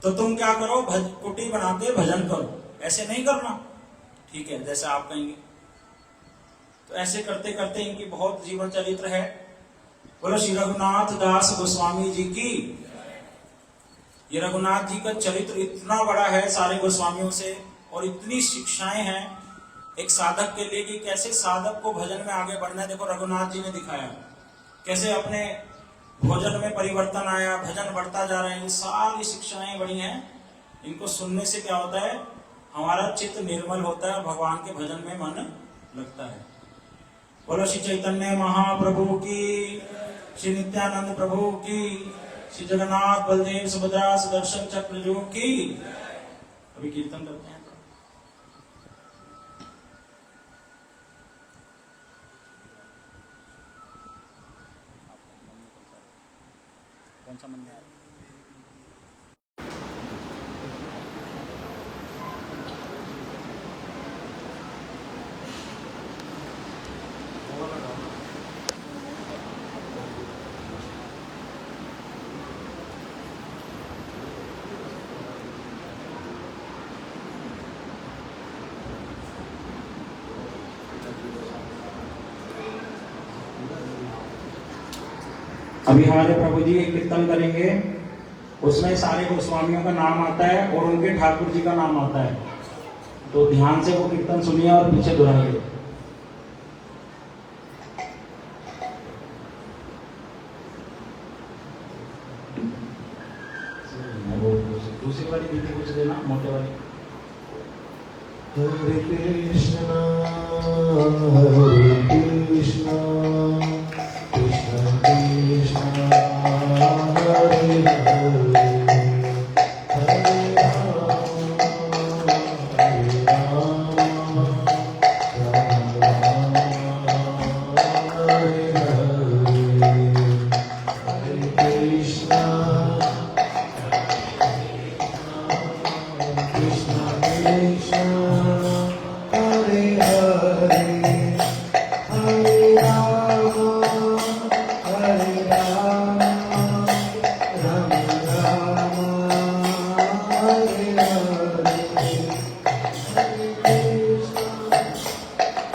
तो तुम क्या करो, कुटी बना के भजन करो, ऐसे नहीं करना। ठीक है, जैसे आप कहेंगे। तो ऐसे करते करते इनकी बहुत जीवन चरित्र है। बोलो श्री रघुनाथ दास गोस्वामी जी की। ये रघुनाथ जी का चरित्र इतना बड़ा है सारे गोस्वामियों से, और इतनी शिक्षाएं हैं एक साधक के लिए कि कैसे साधक को भजन में आगे बढ़ना है। देखो रघुनाथ जी ने दिखाया कैसे अपने भोजन में परिवर्तन आया, भजन बढ़ता जा रहा है। ये सारी शिक्षाएं बड़ी हैं, इनको सुनने से क्या होता है, हमारा चित्त निर्मल होता है, भगवान के भजन में मन लगता है। बोलो श्री चैतन्य महाप्रभु की, श्री नित्यानंद प्रभु की, श्री जगन्नाथ बलदेव सुभद्रा सुदर्शन चक्र की। अभी कीर्तन करते हैं। कौन सा मंदिर? अभी हमारे प्रभु जी कीर्तन करेंगे, उसमें सारे गोस्वामियों का नाम आता है और उनके ठाकुर जी का नाम आता है। तो ध्यान से वो कीर्तन सुनिए और पीछे दोहराइए। दूसरी वाली दीदी कुछ देना, मोटे वाली। Hare Krishna, Hare Krishna, Krishna Krishna, Hare Hare, Hare Rama, Hare Rama, Rama Rama, Hare Hare, Hare Krishna, Krishna Krishna, Hare Hare, Hare Rama, Hare Rama, Rama Rama, Hare Hare,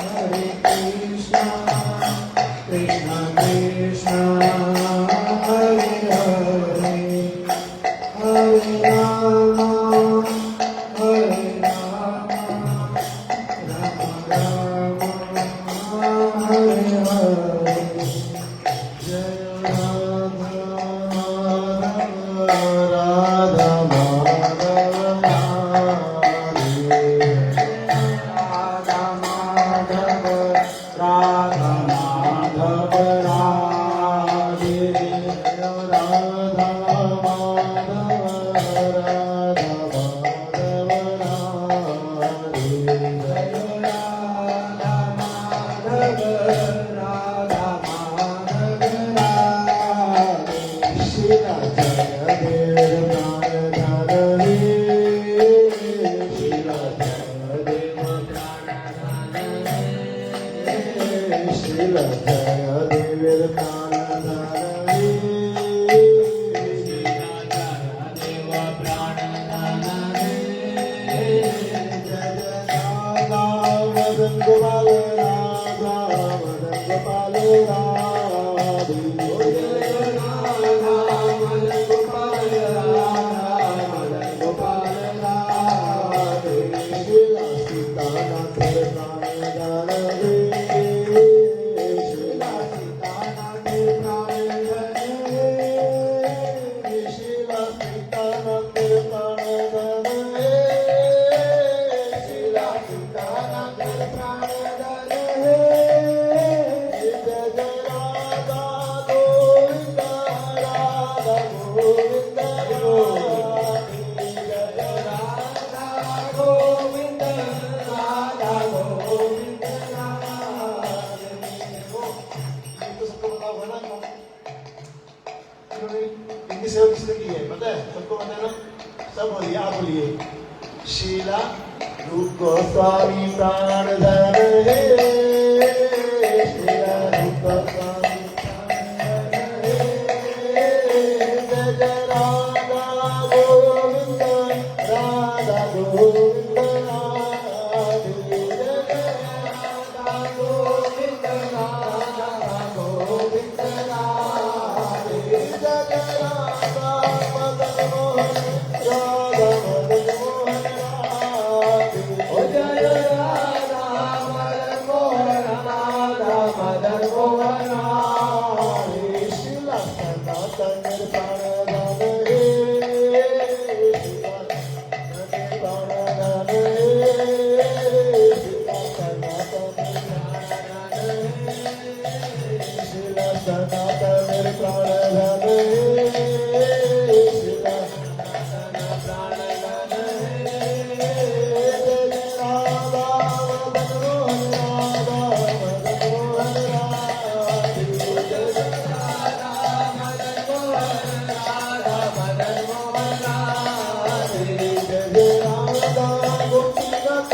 Hare Krishna, Krishna Krishna, Hare Hare, Hare Rama, Hare Rama, Rama Rama, Hare Hare, Jaya Radha Radha Madhava Radhe, Radha Madhava Radha Madhava Radhe, Radha Madhava Radha Madhava Radhe, Jaya Radha Madhava Radha Madhava Radhe, Shila Jayadeva Pranadhare, Shila Jayadeva Pranadhare, Shila Jayadeva Pranadhare, Shila Jayadeva Pranadhare, Jaya Radha Madan Gopal Radha Madan Gopal Radhe, Jaya Radha Madan Gopal Radha Madan Gopal Radhe, Shila Sita Nath Pranadhare, Shila Sita Nath Pranadhare, Shila Sita Nath Pranadhare, Shila Sita Nath Pranadhare, Jaya Radha Govinda Radha Govinda Radhe, Jaya Radha Govinda Radha Govinda Radhe. Dito sa kumatawanan mo, इनकी सेवा किसने की है पता है सबको पता है ना सब बोलिए आप बोलिए शीला रूप गोस्वामी प्राणधर हे शीला रूप गोस्वामी प्राणधर हे जय राधा गोविंद राधा गोविंद राधे जय राधा गोविंद राधा गोविंद राधे जय राधा मदन मोहन राधा मदन मोहन राधे ओ जय राधा मदन मोहन राधा मदन मोहन राधे शिला सनातन प्राणधन हे शिला सनातन प्राणधन हे शिला सनातन प्राणधन हे शिला सनातन प्राणधन हे शिला सनातन प्राणधन हे जय राधा मदन मोहन राधा मदन मोहन राधे जय राधा मदन मोहन राधा मदन मोहन राधे जय राधा गोपीनाथ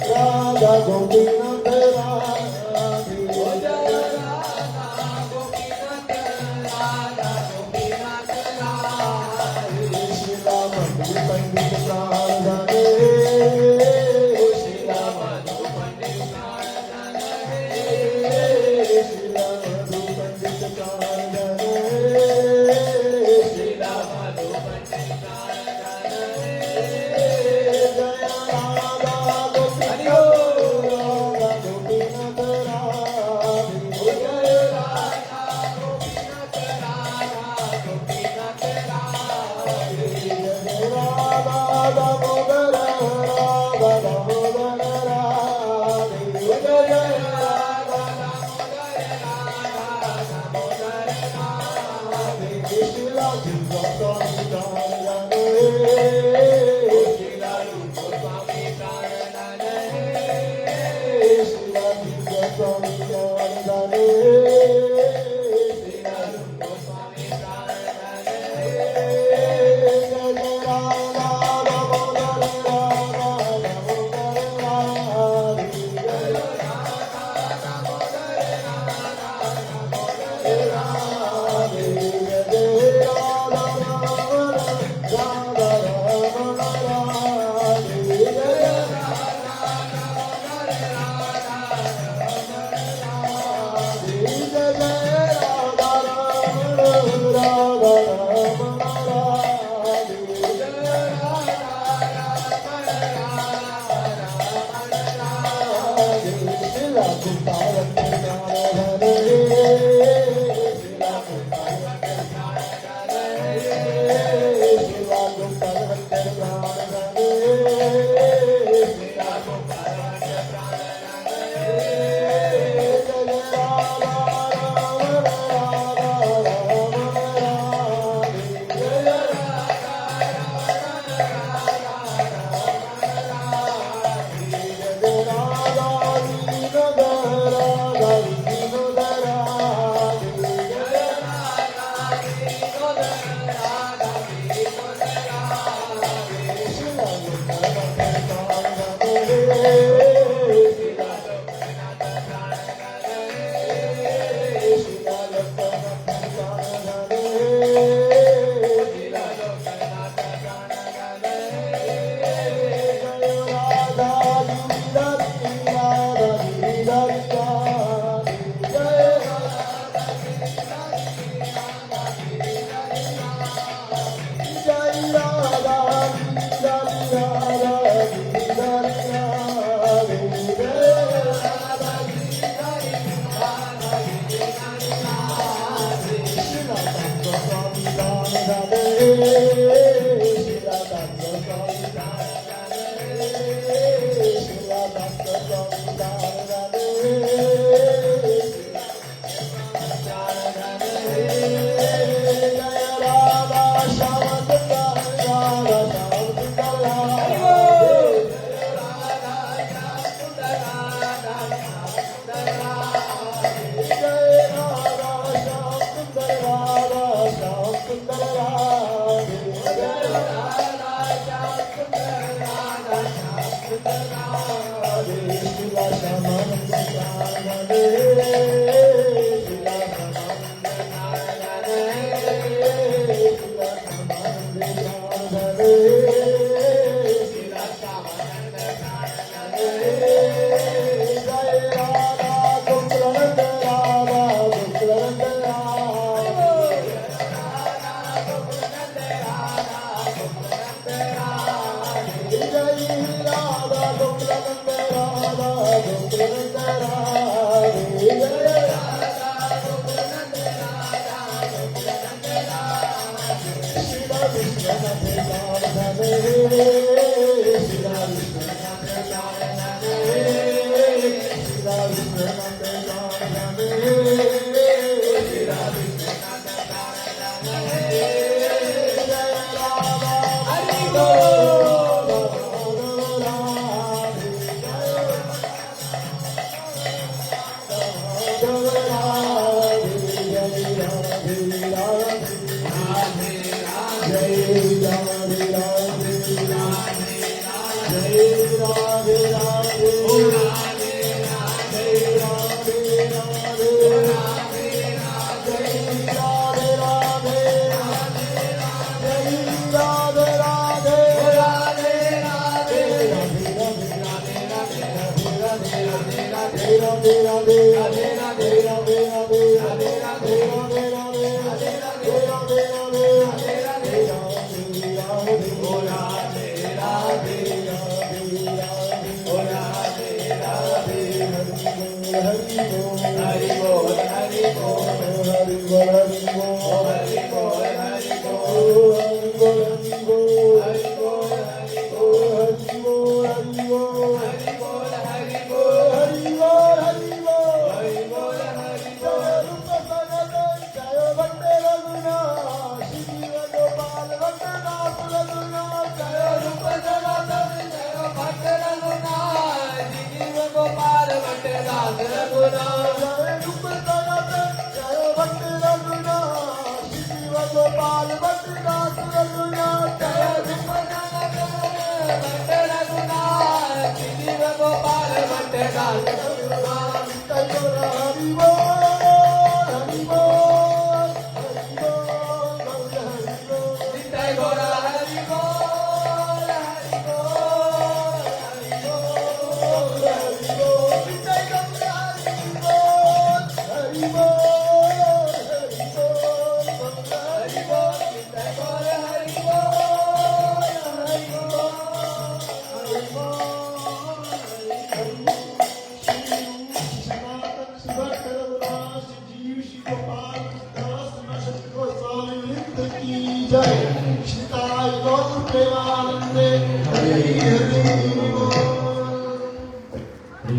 राधा गोपीनाथ राधे जय राधा गोपीनाथ राधा गोपीनाथ राधे शिला मधु पंडित प्राणधन हे शिला मधु पंडित प्राणधन हे शिला मधु पंडित प्राणधन हे शिला मधु पंडित प्राणधन हे जय राधा गोपीनाथ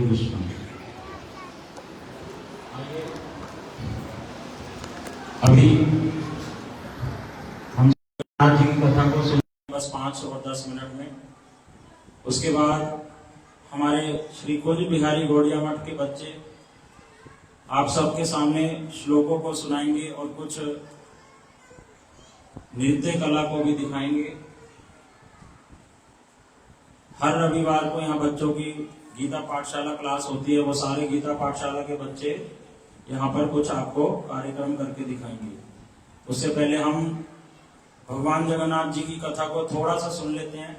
कृष्ण। अभी हम जगन्नाथ जी की कथा को सुन बस 5 और 10 मिनट में। उसके बाद हमारे श्री कुंज बिहारी गौड़िया मठ के बच्चे आप सबके सामने श्लोकों को सुनाएंगे और कुछ नृत्य कला को भी दिखाएंगे। हर रविवार को यहाँ बच्चों की गीता पाठशाला क्लास होती है, वो सारे गीता पाठशाला के बच्चे यहाँ पर कुछ आपको कार्यक्रम करके दिखाएंगे। उससे पहले हम भगवान जगन्नाथ जी की कथा को थोड़ा सा सुन लेते हैं।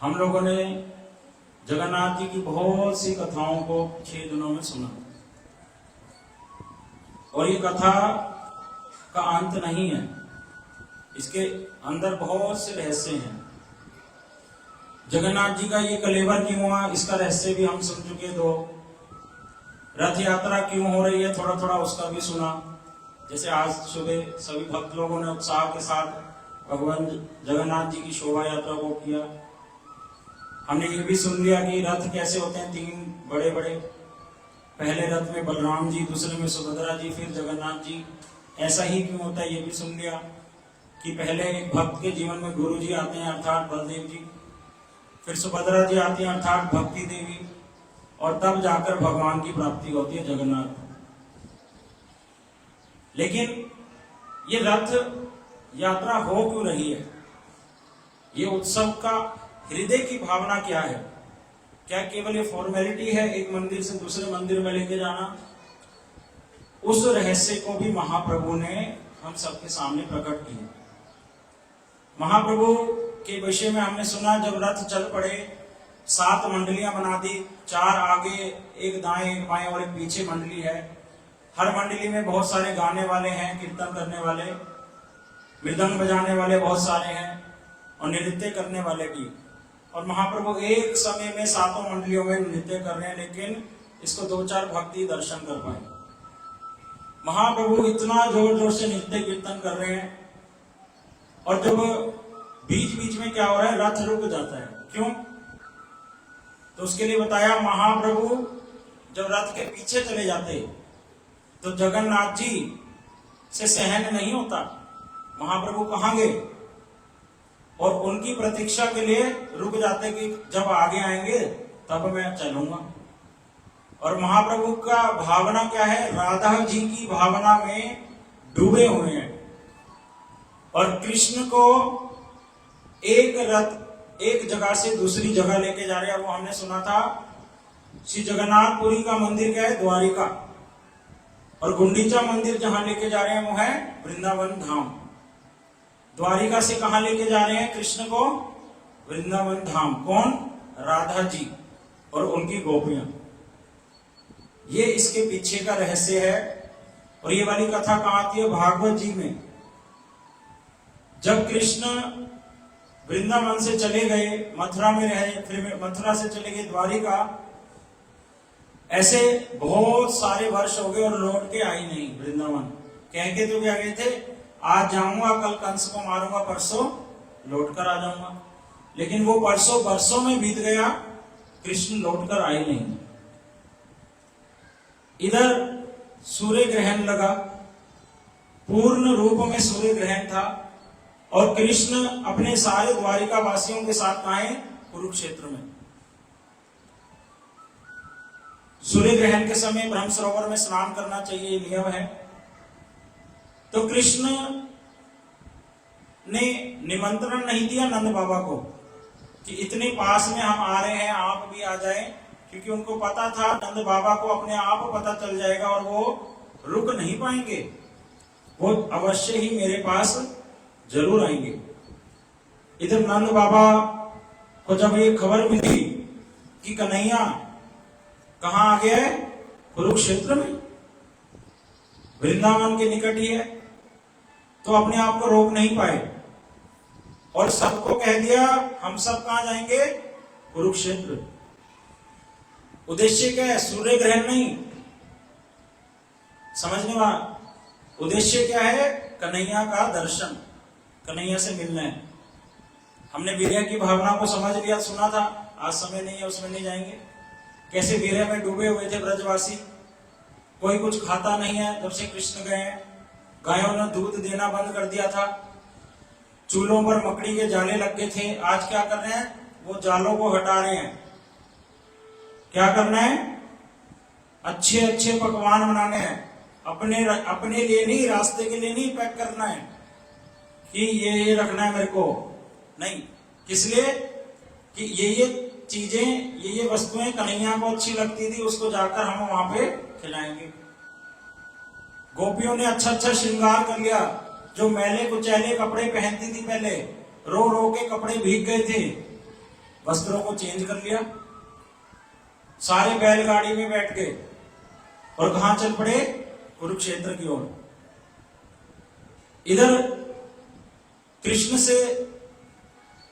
हम लोगों ने जगन्नाथ जी की बहुत सी कथाओं को 6 दिनों में सुना और ये कथा का अंत नहीं है, इसके अंदर बहुत से रहस्य हैं। जगन्नाथ जी का ये कलेवर क्यों हुआ, इसका रहस्य भी हम सुन चुके। 2 रथ यात्रा क्यों हो रही है, थोड़ा थोड़ा उसका भी सुना। जैसे आज सुबह सभी भक्त लोगों ने उत्साह के साथ भगवान जगन्नाथ जी की शोभा यात्रा को किया। हमने ये भी सुन लिया कि रथ कैसे होते हैं, 3 बड़े बड़े, पहले रथ में बलराम जी, दूसरे में सुभद्रा जी, फिर जगन्नाथ जी। ऐसा ही क्यों होता है ये भी सुन लिया कि पहले एक भक्त के जीवन में गुरु जी आते हैं अर्थात बलदेव जी, फिर सुभद्रा जी आती हैं अर्थात भक्ति देवी, और तब जाकर भगवान की प्राप्ति होती है जगन्नाथ। लेकिन ये रथ यात्रा हो क्यों रही है, ये उत्सव का हृदय की भावना क्या है? क्या केवल ये फॉर्मेलिटी है, एक मंदिर से दूसरे मंदिर में लेके जाना? उस रहस्य को भी महाप्रभु ने हम सबके सामने प्रकट किया। महाप्रभु के विषय में हमने सुना, जब रथ चल पड़े 7 मंडलियां बना दी, 4 आगे, 1 दाएं, 1 बाएं और 1 पीछे मंडली है। हर मंडली में बहुत सारे गाने वाले हैं, कीर्तन करने वाले, मृदंग बजाने वाले बहुत सारे हैं और नृत्य करने वाले भी। और महाप्रभु एक समय में 7 मंडलियों में नृत्य कर रहे हैं, लेकिन इसको 2-4 भक्त ही दर्शन कर पाए। महाप्रभु इतना जोर जोर से नृत्य कीर्तन कर रहे हैं और जब बीच बीच में क्या हो रहा है, रथ रुक जाता है। क्यों? तो उसके लिए बताया, महाप्रभु जब रथ के पीछे चले जाते तो जगन्नाथ जी से सहन नहीं होता। महाप्रभु कहां गए? और उनकी प्रतीक्षा के लिए रुक जाते कि जब आगे आएंगे तब मैं चलूंगा। और महाप्रभु का भावना क्या है? राधा जी की भावना में डूबे हुए हैं। और कृष्ण को एक रथ एक जगह से दूसरी जगह लेके जा रहे हैं। वो हमने सुना था, श्री जगन्नाथपुरी का मंदिर क्या है? द्वारिका। और गुंडीचा मंदिर जहां लेके जा रहे हैं वो है वृंदावन धाम। द्वारिका से कहां लेके जा रहे हैं कृष्ण को? वृंदावन धाम। कौन? राधा जी और उनकी गोपियां। ये इसके पीछे का रहस्य है। और ये वाली कथा कहां आती है? भागवत जी में। जब कृष्ण वृंदावन से चले गए, मथुरा में रहे, फिर मथुरा से चले गए द्वारिका, ऐसे बहुत सारे वर्ष हो गए और लौट के आई नहीं वृंदावन। कह के तो क्या गए थे, आज जाऊंगा, कल कंस को मारूंगा, परसों लौट कर आ जाऊंगा। लेकिन वो परसों बरसों में बीत गया, कृष्ण लौट कर आए नहीं। इधर सूर्य ग्रहण लगा, पूर्ण रूप में सूर्य ग्रहण था और कृष्ण अपने सारे द्वारिका वासियों के साथ आए कुरुक्षेत्र में। सूर्य ग्रहण के समय ब्रह्म सरोवर में स्नान करना चाहिए, ये नियम है। तो कृष्ण ने निमंत्रण नहीं दिया नंद बाबा को कि इतने पास में हम आ रहे हैं, आप भी आ जाएं, क्योंकि उनको पता था नंद बाबा को अपने आप पता चल जाएगा और वो रुक नहीं पाएंगे, वो अवश्य ही मेरे पास जरूर आएंगे। इधर नंद बाबा को जब ये खबर मिली कि कन्हैया कहां आ गया है? कुरुक्षेत्र में, वृंदावन के निकट ही है, तो अपने आप को रोक नहीं पाए और सबको कह दिया हम सब कहां जाएंगे? कुरुक्षेत्र। उद्देश्य क्या है? सूर्य ग्रहण नहीं, समझने वाला। उद्देश्य क्या है? कन्हैया का दर्शन, कन्हैया से मिलना है। हमने वीर्य की भावना को समझ लिया, सुना था, आज समय नहीं है उसमें नहीं जाएंगे। कैसे वीर्य में डूबे हुए थे ब्रजवासी, कोई कुछ खाता नहीं है जब से कृष्ण गए हैं। गायों ने दूध देना बंद कर दिया था, चूल्हों पर मकड़ी के जाले लग गए थे। आज क्या कर रहे हैं, वो जालों को हटा रहे हैं। क्या करना है, अच्छे अच्छे पकवान बनाने हैं, अपने लिए नहीं, रास्ते के लिए नहीं पैक करना है कि ये रखना है मेरे को, नहीं। किस लिए कि ये चीजें, ये वस्तुएं कन्हैया को अच्छी लगती थी, उसको जाकर हम वहां पे खिलाएंगे। गोपियों ने अच्छा अच्छा श्रृंगार कर लिया, जो मैले कुचैले कपड़े पहनती थी पहले, रो रो के कपड़े भीग गए थे, वस्त्रों को चेंज कर लिया, सारे बैलगाड़ी में बैठ गए और कहां चल पड़े, कुरुक्षेत्र की ओर। इधर कृष्ण से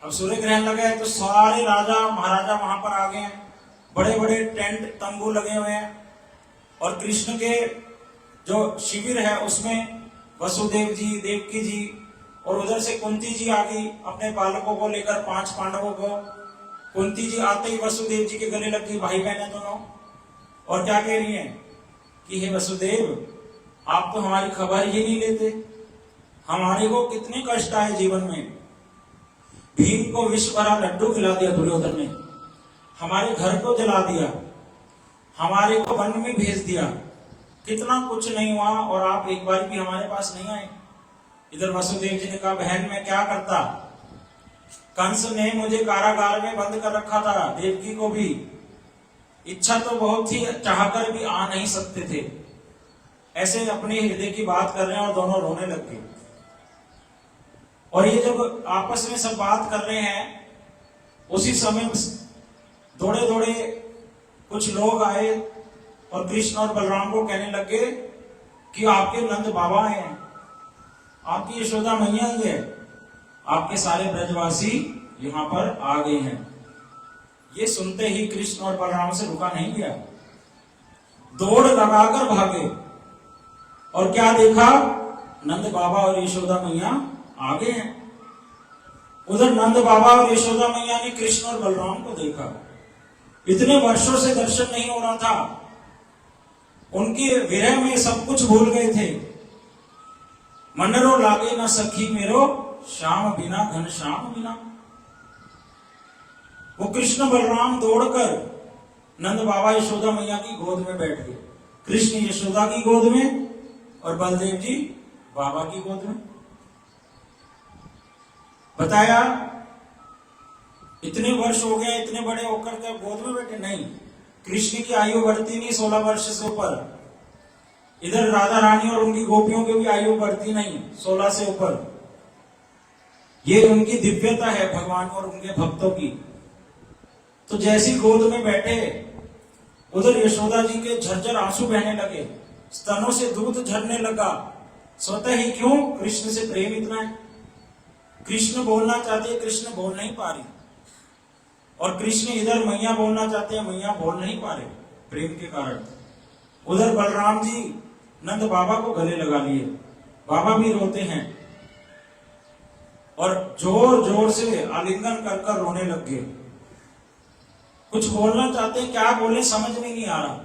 अब सूर्य ग्रहण लगा है तो सारे राजा महाराजा वहां पर आ गए हैं, बड़े बड़े टेंट तंबू लगे हुए हैं, और कृष्ण के जो शिविर है उसमें वसुदेव जी, देवकी जी, और उधर से कुंती जी आ गई अपने बालकों को लेकर, 5 पांडवों को। कुंती जी आते ही वसुदेव जी के गले लग गई, भाई बहन है दोनों, और क्या कह रही हैं कि हे वसुदेव, आप तो हमारी खबर ही नहीं लेते, हमारे को कितने कष्ट आए जीवन में। भीम को विष भरा लड्डू खिला दिया दुर्योधन ने, हमारे घर को जला दिया, हमारे को वन में भेज दिया, कितना कुछ नहीं हुआ, और आप एक बार भी हमारे पास नहीं आए। इधर वसुदेव जी ने कहा, बहन मैं क्या करता, कंस ने मुझे कारागार में बंद कर रखा था, देवकी को भी, इच्छा तो बहुत थी, चाहकर भी आ नहीं सकते थे। ऐसे अपने हृदय की बात कर रहे हैं और दोनों रोने लग गए। और ये जब आपस में सब बात कर रहे हैं, उसी समय दौड़े दौड़े कुछ लोग आए और कृष्ण और बलराम को कहने लगे कि आपके नंद बाबा हैं, आपकी यशोदा मैया ही है, आपके सारे ब्रजवासी यहाँ पर आ गए हैं। ये सुनते ही कृष्ण और बलराम से रुका नहीं गया, दौड़ लगाकर भागे, और क्या देखा, नंद बाबा और यशोदा मैया आ गए हैं। उधर नंद बाबा और यशोदा मैया ने कृष्ण और बलराम को देखा, इतने वर्षों से दर्शन नहीं हो रहा था, उनकी विरह में सब कुछ भूल गए थे। मनरो लागे न सखी मेरो, श्याम बिना घन श्याम बिना। वो कृष्ण बलराम दौड़कर नंद बाबा यशोदा मैया की गोद में बैठ गए, कृष्ण यशोदा की गोद में और बलदेव जी बाबा की गोद में। बताया इतने वर्ष हो गए, इतने बड़े होकर के गोद में बैठे, नहीं, कृष्ण की आयु बढ़ती नहीं 16 वर्ष से ऊपर। इधर राधा रानी और उनकी गोपियों की भी आयु बढ़ती नहीं 16 से ऊपर। ये उनकी दिव्यता है भगवान और उनके भक्तों की। तो जैसी गोद में बैठे, उधर यशोदा जी के झरझर आंसू बहने लगे, स्तनों से दूध झरने लगा। स्वतः ही क्यों, कृष्ण से प्रेम इतना है। कृष्ण बोलना चाहते हैं, कृष्ण बोल नहीं पा रही, और कृष्ण इधर मैया बोलना चाहते हैं, मैया बोल नहीं पा रहे प्रेम के कारण। उधर बलराम जी नंद बाबा को गले लगा लिए, बाबा भी रोते हैं और जोर जोर से आलिंगन कर कर रोने लग गए। कुछ बोलना चाहते हैं, क्या बोले समझ में नहीं आ रहा।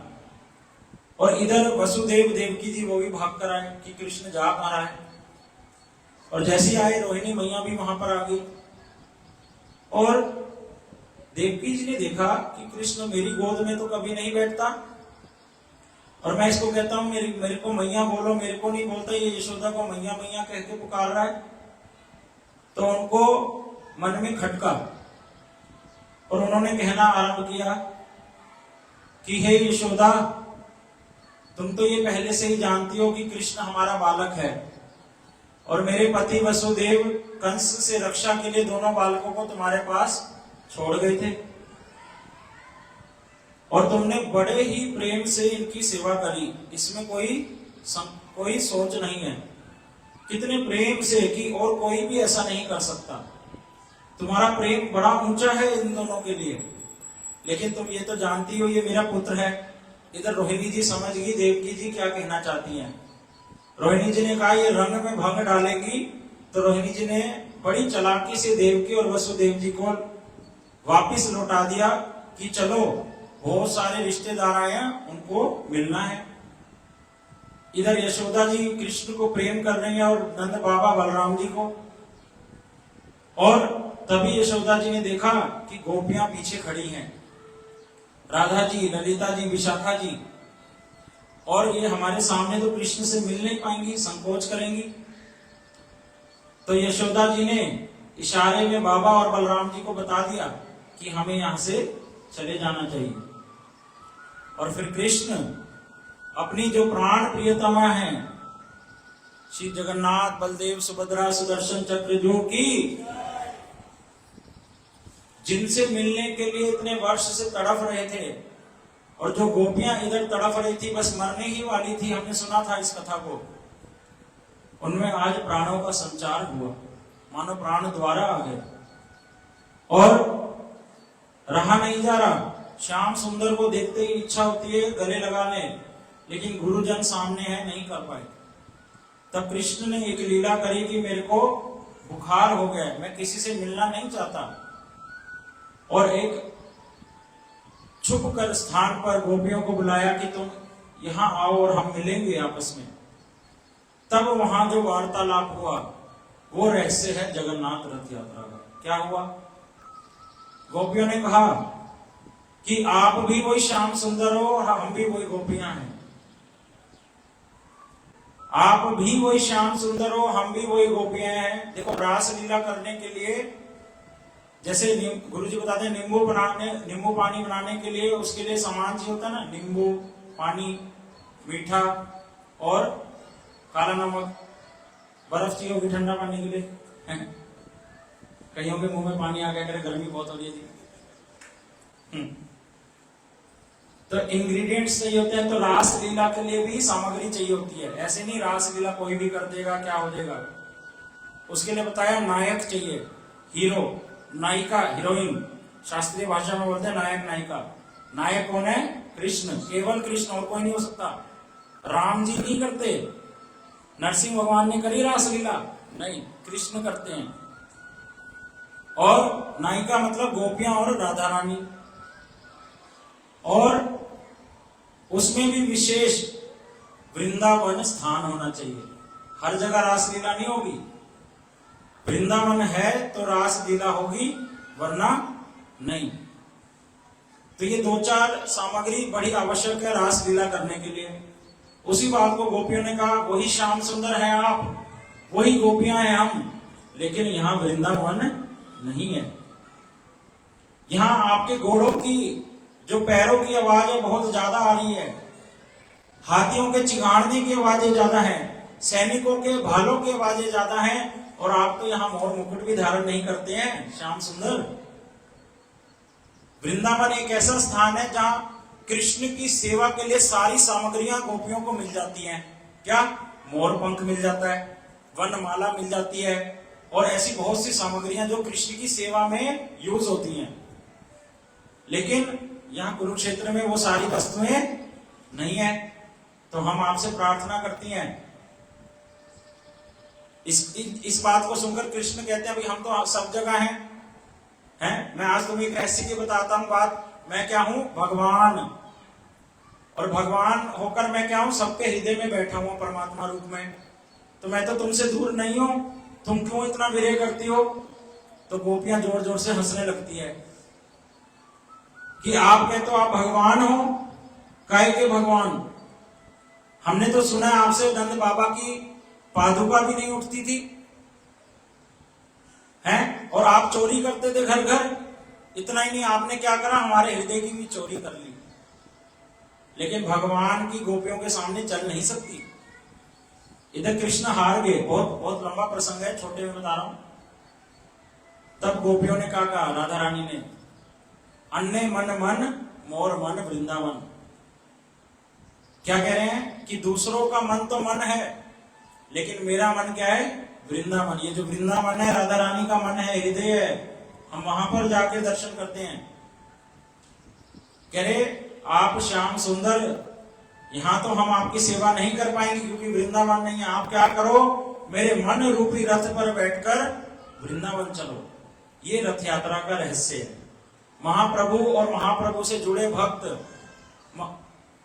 और इधर वसुदेव देवकी जी वो भी भाग कर आए कि कृष्ण जा पा रहा है, और जैसे आए रोहिणी मैया भी वहां पर आ गई। और देवकी जी ने देखा कि कृष्ण मेरी गोद में तो कभी नहीं बैठता, और मैं इसको कहता हूं मेरे को मैया बोलो, मेरे को नहीं बोलता, ये यशोदा को मैया मैया कह के पुकार रहा है। तो उनको मन में खटका और उन्होंने कहना आरंभ किया कि हे यशोदा, तुम तो ये पहले से ही जानती हो कि कृष्ण हमारा बालक है, और मेरे पति वसुदेव कंस से रक्षा के लिए दोनों बालकों को तुम्हारे पास छोड़ गए थे, और तुमने बड़े ही प्रेम से इनकी सेवा करी, इसमें कोई सोच नहीं है। कितने प्रेम से कि और कोई भी ऐसा नहीं कर सकता। तुम्हारा प्रेम बड़ा ऊंचा है इन दोनों के लिए, लेकिन तुम ये तो जानती हो ये मेरा पुत्र है। इधर रोहिणी जी समझ गई देवकी जी क्या कहना चाहती हैं। रोहिणी जी ने कहा ये रंग में भंग डालेगी, तो रोहिणी जी ने बड़ी चालाकी से देवकी और वसुदेव जी को वापिस लौटा दिया कि चलो बहुत सारे रिश्तेदार आए हैं, उनको मिलना है। इधर यशोदा जी कृष्ण को प्रेम कर रही हैं और नंद बाबा बलराम जी को। और तभी यशोदा जी ने देखा कि गोपियां पीछे खड़ी हैं, राधा जी, ललिता जी, विशाखा जी, और ये हमारे सामने तो कृष्ण से मिल नहीं पाएंगी, संकोच करेंगी। तो यशोदा जी ने इशारे में बाबा और बलराम जी को बता दिया कि हमें यहां से चले जाना चाहिए। और फिर कृष्ण अपनी जो प्राण प्रियतमा है, श्री जगन्नाथ, बलदेव, सुभद्रा, सुदर्शन चक्र, जो कि जिनसे मिलने के लिए इतने वर्ष से तड़फ रहे थे, और जो गोपियां इधर तड़फ रही थी, बस मरने ही वाली थी, हमने सुना था इस कथा को, उनमें आज प्राणों का संचार हुआ, मानो प्राण द्वारा आ गए। और रहा नहीं जा रहा, श्याम सुंदर को देखते ही इच्छा होती है गले लगाने, लेकिन गुरुजन सामने है, नहीं कर पाए। तब कृष्ण ने एक लीला करी कि मेरे को बुखार हो गया, मैं किसी से मिलना नहीं चाहता, और एक छुप कर स्थान पर गोपियों को बुलाया कि तुम यहां आओ और हम मिलेंगे आपस में। तब वहां जो वार्तालाप हुआ वो रहस्य है जगन्नाथ रथ यात्रा का। क्या हुआ? गोपियों ने कहा कि आप भी वही श्याम सुंदर हो और हम भी वही गोपियां हैं। आप भी वही श्याम सुंदर हो, हम भी वही गोपियां हैं। देखो, रास लीला करने के लिए जैसे गुरुजी बताते हैं नींबू पानी बनाने के लिए उसके लिए सामान चाहिए होता है ना, नींबू पानी, मीठा और काला नमक, बर्फ चाहिए होगी ठंडा पानी के लिए, है? कईयों के मुंह में पानी आ गया, करे गर्मी बहुत हो रही थी। तो इंग्रेडिएंट्स चाहिए होते हैं। तो रास लीला के लिए भी सामग्री चाहिए होती है, ऐसे नहीं रास लीला कोई भी कर देगा, क्या हो जाएगा। उसके लिए बताया नायक चाहिए, हीरो, नायिका, हीरोइन, शास्त्रीय भाषा में बोलते हैं नायक नायिका। नायक कौन है? कृष्ण, केवल कृष्ण, और कोई नहीं हो सकता। राम जी नहीं करते, नरसिंह भगवान ने करी रासलीला, नहीं, कृष्ण करते हैं। और नायिका मतलब गोपियां और राधा रानी, और उसमें भी विशेष वृंदावन स्थान होना चाहिए। हर जगह रासलीला नहीं होगी, वृंदावन है तो रास लीला होगी, वरना नहीं। तो ये दो चार सामग्री बड़ी आवश्यक है रास लीला करने के लिए। उसी बात को गोपियों ने कहा, वही श्याम सुंदर है आप, वही गोपियां हैं हम, लेकिन यहां वृंदावन नहीं है। यहां आपके घोड़ों की जो पैरों की आवाज है बहुत ज्यादा आ रही है, हाथियों के चिघाड़ने की आवाजें ज्यादा है, सैनिकों के भालों की आवाजें ज्यादा हैं, और आप तो यहां मोर मुकुट भी धारण नहीं करते हैं श्याम सुंदर। वृंदावन एक ऐसा स्थान है जहां कृष्ण की सेवा के लिए सारी सामग्रियां गोपियों को मिल जाती हैं। क्या? मोर पंख मिल जाता है, वनमाला मिल जाती है, और ऐसी बहुत सी सामग्रियां जो कृष्ण की सेवा में यूज होती हैं। लेकिन यहां कुरुक्षेत्र में वो सारी वस्तुएं नहीं है। तो हम आपसे प्रार्थना करती हैं, इस बात को सुनकर कृष्ण कहते हैं, भाई हम तो सब जगह हैं। मैं आज तुम्हें एक ऐसी की बताता हूं बात, मैं क्या हूं? भगवान। और भगवान होकर मैं क्या हूं? सबके हृदय में बैठा हुआ परमात्मा रूप में। तो मैं तो तुमसे दूर नहीं हूं, तुम क्यों इतना विरह करती हो? तो गोपियां जोर जोर से हंसने लगती है कि आप कहते हो आप भगवान हो, काहे के भगवान? हमने तो सुना है आपसे नंद बाबा की पादुका भी नहीं उठती थी, हैं? और आप चोरी करते थे घर घर। इतना ही नहीं, आपने क्या करा? हमारे हृदय की भी चोरी कर ली। लेकिन भगवान की गोपियों के सामने चल नहीं सकती। इधर कृष्ण हार गए। बहुत बहुत लंबा प्रसंग है, छोटे में बता रहा हूं। तब गोपियों ने क्या कहा? राधा रानी ने, अन्य मन मन मोर मन वृंदावन। क्या कह रहे हैं कि दूसरों का मन तो मन है, लेकिन मेरा मन क्या है? वृंदावन। ये जो वृंदावन है राधा रानी का मन है, हृदय है, हम वहां पर जाके दर्शन करते हैं। कह रहे आप श्याम सुंदर, यहां तो हम आपकी सेवा नहीं कर पाएंगे क्योंकि वृंदावन नहीं है। आप क्या करो? मेरे मन रूपी रथ पर बैठकर वृंदावन चलो। ये रथ यात्रा का रहस्य है। महाप्रभु और महाप्रभु से जुड़े भक्त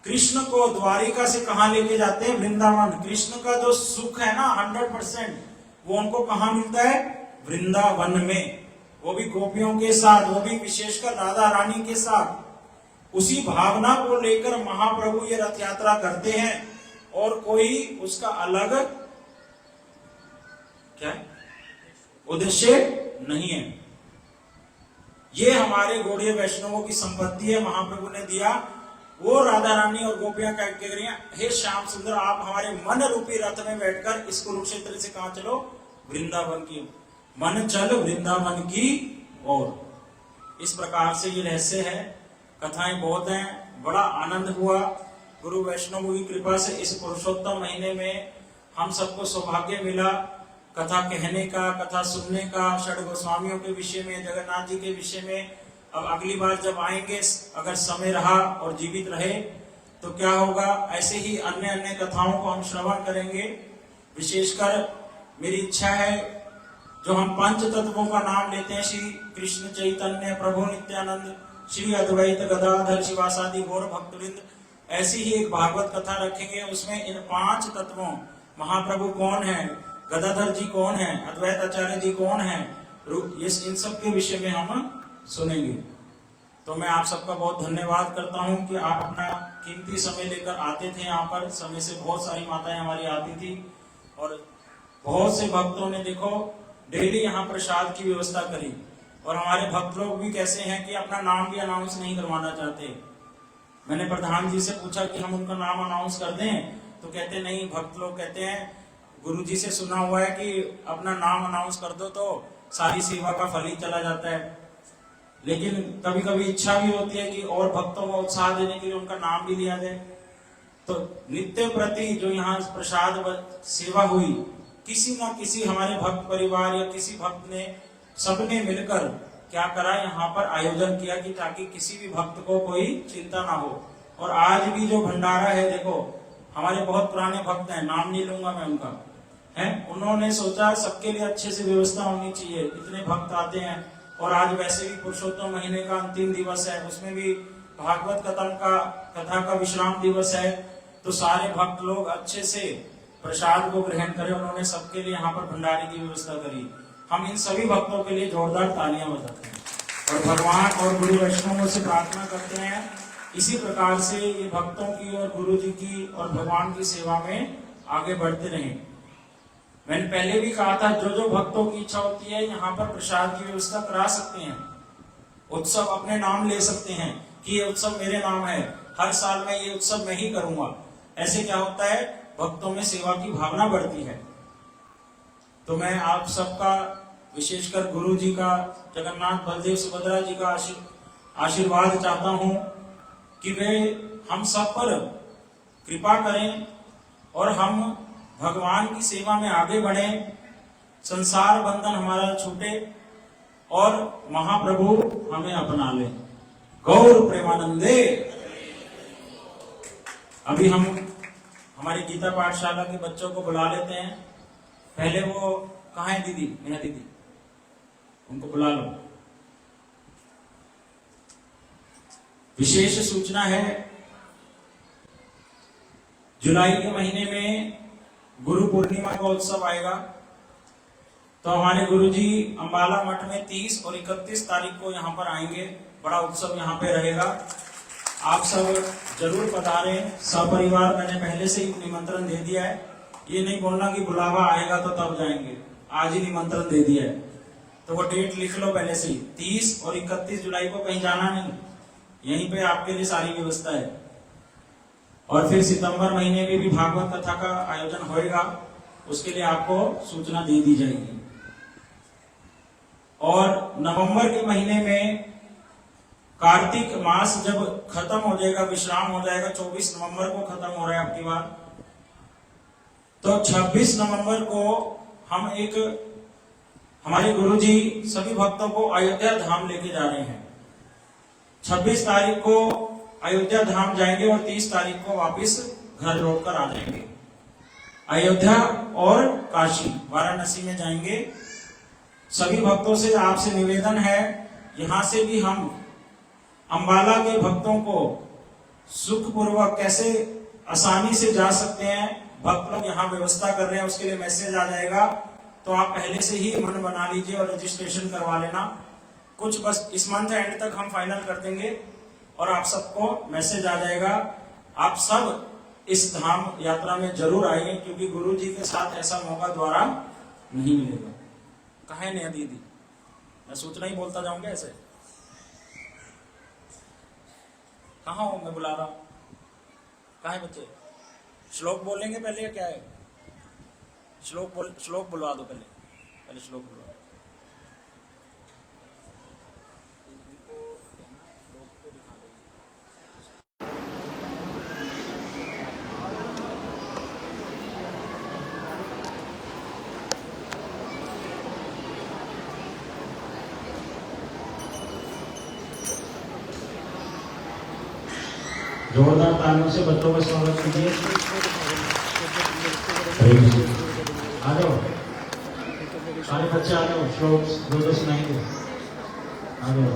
कृष्ण को द्वारिका से कहां लेके जाते हैं? वृंदावन। कृष्ण का जो सुख है ना 100%, वो उनको कहां मिलता है? वृंदावन में, वो भी गोपियों के साथ, वो भी विशेषकर राधा रानी के साथ। उसी भावना को लेकर महाप्रभु ये रथ यात्रा करते हैं और कोई उसका अलग क्या है? उद्देश्य नहीं है। ये हमारे गौड़ीय वैष्णवों की संपत्ति है, महाप्रभु ने दिया। वो राधा रानी और गोपियां कह रही हैं, हे श्याम सुंदर, आप हमारे मन रूपी रथ में बैठकर इस कुरुक्षेत्र से कहां चलो? वृंदावन की। मन चल वृंदावन की ओर। इस प्रकार से ये रहस्य है। कथाएं बहुत हैं, बड़ा आनंद हुआ गुरु वैष्णव की कृपा से। इस पुरुषोत्तम महीने में हम सबको सौभाग्य मिला कथा कहने का, कथा सुनने का, षड गोस्वामियों के विषय में, जगन्नाथ जी के विषय में। अब अगली बार जब आएंगे, अगर समय रहा और जीवित रहे तो क्या होगा, ऐसे ही अन्य अन्य कथाओं को हम श्रवण करेंगे। विशेषकर मेरी इच्छा है, जो हम पंच तत्वों का नाम लेते हैं, श्री कृष्ण चैतन्य प्रभु नित्यानंद, श्री अद्वैत गदाधर शिवासादि गौर भक्तवृंद, ऐसी ही एक भागवत कथा रखेंगे। उसमें इन 5 तत्वों, महाप्रभु कौन है, गदाधर जी कौन है, अद्वैत आचार्य जी कौन है, इन सब के विषय में हम सुनेंगे। तो मैं आप सबका बहुत धन्यवाद करता हूं कि आप अपना कीमती समय लेकर आते थे यहाँ पर। समय से बहुत सारी माताएं हमारी आती थी और बहुत से भक्तों ने देखो डेली यहाँ प्रसाद की व्यवस्था करी। और हमारे भक्त लोग भी कैसे हैं कि अपना नाम भी अनाउंस नहीं करवाना चाहते। मैंने प्रधान जी से पूछा कि हम उनका नाम अनाउंस कर दें, तो कहते नहीं, भक्त लोग कहते हैं गुरु जी से सुना हुआ है कि अपना नाम अनाउंस कर दो तो सारी सेवा का फल ही चला जाता है। लेकिन कभी कभी इच्छा भी होती है कि और भक्तों को उत्साह देने के लिए उनका नाम भी लिया जाए। तो नित्य प्रति जो यहाँ प्रसाद सेवा हुई, किसी ना किसी हमारे भक्त परिवार या किसी भक्त ने, सबने मिलकर क्या करा, यहाँ पर आयोजन किया कि ताकि किसी भी भक्त को कोई चिंता ना हो। और आज भी जो भंडारा है, देखो हमारे बहुत पुराने भक्त हैं, नाम नहीं लूंगा मैं उनका, है, उन्होंने सोचा सबके लिए अच्छे से व्यवस्था होनी चाहिए, इतने भक्त आते हैं। और आज वैसे भी पुरुषोत्तम महीने का अंतिम दिवस है, उसमें भी भागवत कथा का विश्राम दिवस है, तो सारे भक्त लोग अच्छे से प्रसाद को ग्रहण करें। उन्होंने सबके लिए यहाँ पर भंडारे की व्यवस्था करी। हम इन सभी भक्तों के लिए जोरदार तालियां बजाते हैं और भगवान और गुरु वैष्णवों से प्रार्थना करते हैं इसी प्रकार से ये भक्तों की और गुरु जी की और भगवान की सेवा में आगे बढ़ते रहें। मैंने पहले भी कहा था, जो जो भक्तों की इच्छा होती है यहाँ पर प्रसाद की व्यवस्था करा सकते हैं। उत्सव अपने नाम ले सकते हैं कि ये उत्सव मेरे नाम है, हर साल मैं ये उत्सव मैं ही करूंगा। ऐसे क्या होता है, भक्तों में सेवा की भावना बढ़ती है। तो मैं आप सबका, विशेषकर गुरु जी का, जगन्नाथ बलदेव सुभद्रा जी का आशीर्वाद चाहता हूं कि वे हम सब पर कृपा करें और हम भगवान की सेवा में आगे बढ़ें, संसार बंधन हमारा छूटे और महाप्रभु हमें अपना ले। गौर प्रेमानंदे। अभी हम हमारी गीता पाठशाला के बच्चों को बुला लेते हैं। पहले वो कहाँ है दीदी, नेहा दीदी, उनको बुला लो। विशेष सूचना है, जुलाई के महीने में गुरु पूर्णिमा का उत्सव आएगा। तो हमारे गुरुजी अंबाला मठ में 30 और 31 तारीख को यहाँ पर आएंगे। बड़ा उत्सव यहाँ पे रहेगा, आप सब जरूर पधारें सपरिवार। मैंने पहले से ही निमंत्रण दे दिया है, ये नहीं बोलना कि बुलावा आएगा तो तब जाएंगे, आज ही निमंत्रण दे दिया है। तो वो डेट लिख लो पहले से ही, 30 और 31 जुलाई को कहीं जाना नहीं, यहीं पे आपके लिए सारी व्यवस्था है। और फिर सितंबर महीने में भी भागवत कथा का आयोजन होएगा, उसके लिए आपको सूचना दे दी जाएगी। और नवंबर के महीने में कार्तिक मास जब खत्म हो जाएगा, विश्राम हो जाएगा, 24 नवंबर को खत्म हो रहा है आपकी बार, तो 26 नवंबर को हम एक, हमारे गुरुजी सभी भक्तों को अयोध्या धाम लेके जा रहे हैं। 26 तारीख को अयोध्या धाम जाएंगे और 30 तारीख को वापस घर लौटकर आ जाएंगे। अयोध्या और काशी, वाराणसी में जाएंगे। सभी भक्तों से आपसे निवेदन है, यहाँ से भी हम अंबाला के भक्तों को सुखपूर्वक कैसे आसानी से जा सकते हैं, भक्त लोग यहाँ व्यवस्था कर रहे हैं, उसके लिए मैसेज आ जाएगा। तो आप पहले से ही मन बना लीजिए और रजिस्ट्रेशन करवा लेना। कुछ बस इस मंथ एंड तक हम फाइनल कर देंगे और आप सबको मैसेज आ जाएगा। आप सब इस धाम यात्रा में जरूर आइए, क्योंकि गुरु जी के साथ ऐसा मौका द्वारा नहीं मिलेगा। कहे नहीं दीदी, मैं सूचना ही बोलता जाऊंगा ऐसे। कहाँ हो, मैं बुला रहा हूं। कहाँ है बच्चे? श्लोक बोलेंगे पहले या क्या है? श्लोक बुलवा दो पहले श्लोक बुलवा। जोरदार तालियों से बच्चों का स्वागत कीजिए। आ जाओ सारे बच्चे, आ जाओ, श्लोक दो सुनाएंगे। आ जाओ।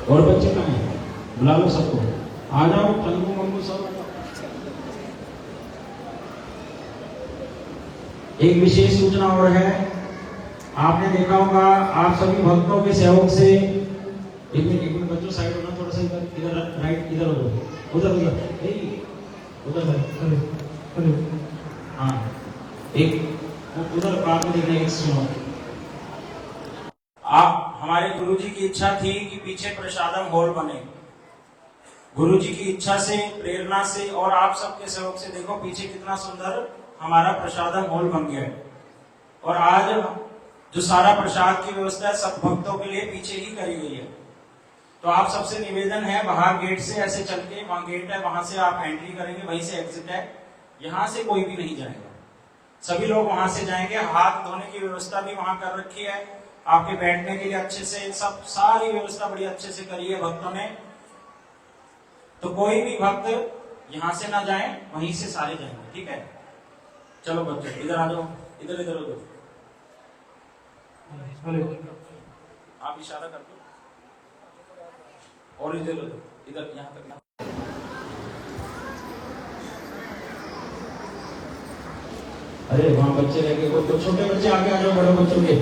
और बच्चे कहाँ हैं? बुला लो सबको, आ जाओ। चंदू मंगू सब। एक विशेष सूचना और है, आपने देखा होगा आप सभी भक्तों के सहयोग से, एक मिनट बच्चों साइड होना, थोड़ा सा इधर राइट, इधर उधर हाँ, एक उधर बात में देखने सुनो। आप, हमारे गुरुजी की इच्छा थी कि पीछे प्रसादम हॉल बने। गुरुजी की इच्छा से, प्रेरणा से और आप सबके सहयोग से देखो पीछे कितना सुंदर हमारा प्रसादम हॉल बन गया है। और आज जो सारा प्रसाद की व्यवस्था है सब भक्तों के लिए पीछे ही करी गई है। तो आप सबसे निवेदन है, बाहर गेट से ऐसे चल के, वहां गेट है, वहां से आप एंट्री करेंगे, वहीं से एग्जिट है, यहां से कोई भी नहीं जाएगा, सभी लोग वहां से जाएंगे। हाथ धोने की व्यवस्था भी वहां कर रखी है, आपके बैठने के लिए अच्छे से सब सारी व्यवस्था बड़ी अच्छे से करी है भक्तों ने। तो कोई भी भक्त यहां से ना जाए, वहीं से सारे जाएंगे, ठीक है? चलो बच्चे इधर आ जाओ, इधर इधर उधर आप इशारा कर दो, और इधर इधर यहाँ तक ना। अरे वहां बच्चे रह गए, तो छोटे बच्चे आगे आ जाओ, बड़े बच्चों के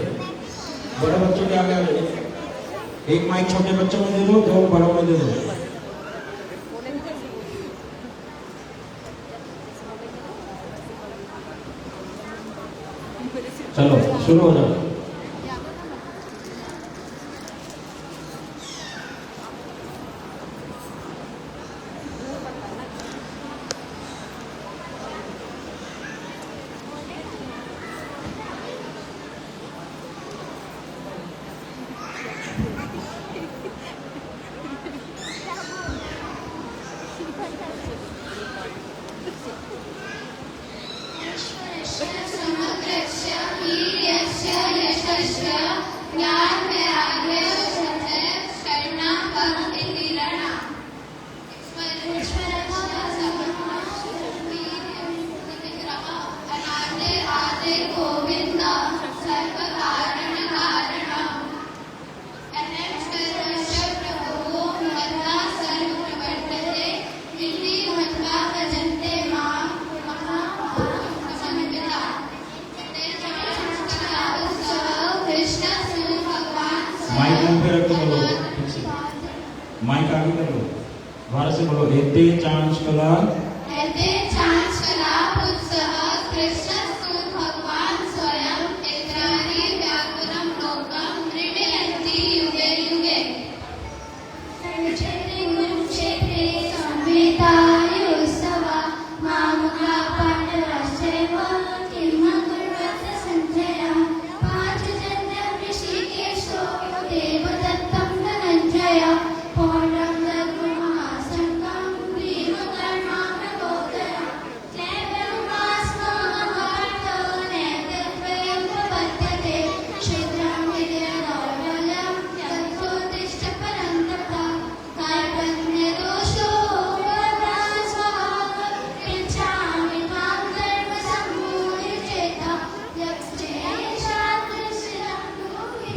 आगे आ जाओ। एक माइक छोटे बच्चों में दे दो, दो बड़ों में दे दो। चलो शुरू हो जाओ। माइक आगे करो, भारत से बोलो। एते चांचकला उत्सव कृष्ण भगवान स्वयं इन्द्राणी व्याकुलं लोकं क्रीडयन्ति युगे युगे। क्षेत्रे संवेदायोत्सवा मामुका पाण्डवाश्चैव किं कुर्वत सञ्जया। पार्थजन्य ऋषिकेशो देवदत्तं धनञ्जय। पौण्ड्रं दद्महासङ्गं भीमकर्मा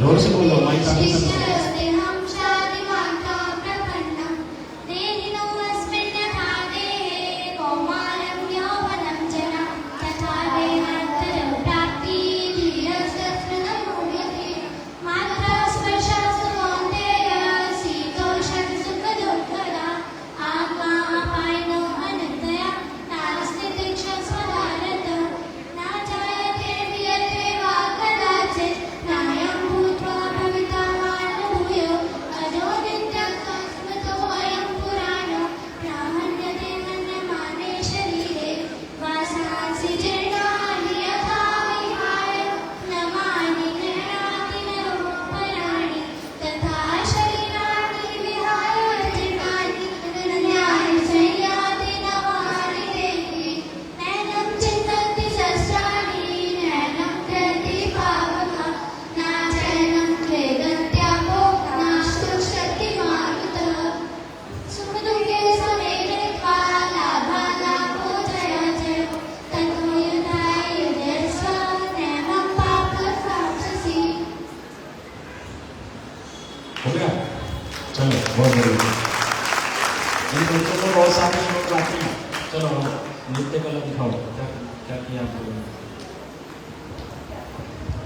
जोर से बोलो माइक आगे तक। शिष्यस्तेहं शादिमाता प्रपन्नं देहिनोऽस्मिन्यथाते कौमारं यौवनं जना तथा देहान्तरं प्राप्ति धीरस्तस्मिन्नमुह्यते मात्रा स्पर्शास्तु कौन्तेय शीतोष्ण सुखदुःखदा आपायनो अनन्तया नास्ति दीक्षा स्वधारत न जायते म्रियते वा कदाचित् नायं भूत्वा भविता वा न भूयो अजो नित्यं संस्मृतोऽयं पुराणो न हन्यते मन्यमाने शरीरे वासांसि जीर्णानि यथा विहाय नमानि गृह्णाति नरोपराणि तथा शरीराणि विहाय जीर्णानि गृह्णाति संयाति नवानि देहि नैनं चिन्तन्ति शस्त्राणि नैनं कृति पावका न चैनं खेदन्त्यापो नाशुष्यति मारुतः सुखदुःखे समे कृत्वा लाभालाभो जयाजयो ततो युधाय युध्यस्व नैवं पापप्राप्स्यसि। हो गया? चलो बहुत बढ़िया। इन बच्चों को बहुत सारे श्लोक आते हैं। चलो नृत्य कला दिखाओ, क्या क्या किया आप लोगों ने?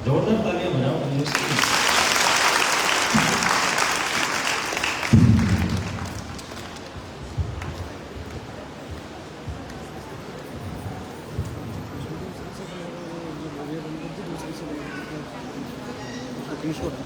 जोरदार तालियां बजाओ इंग्लिश की। Finish what?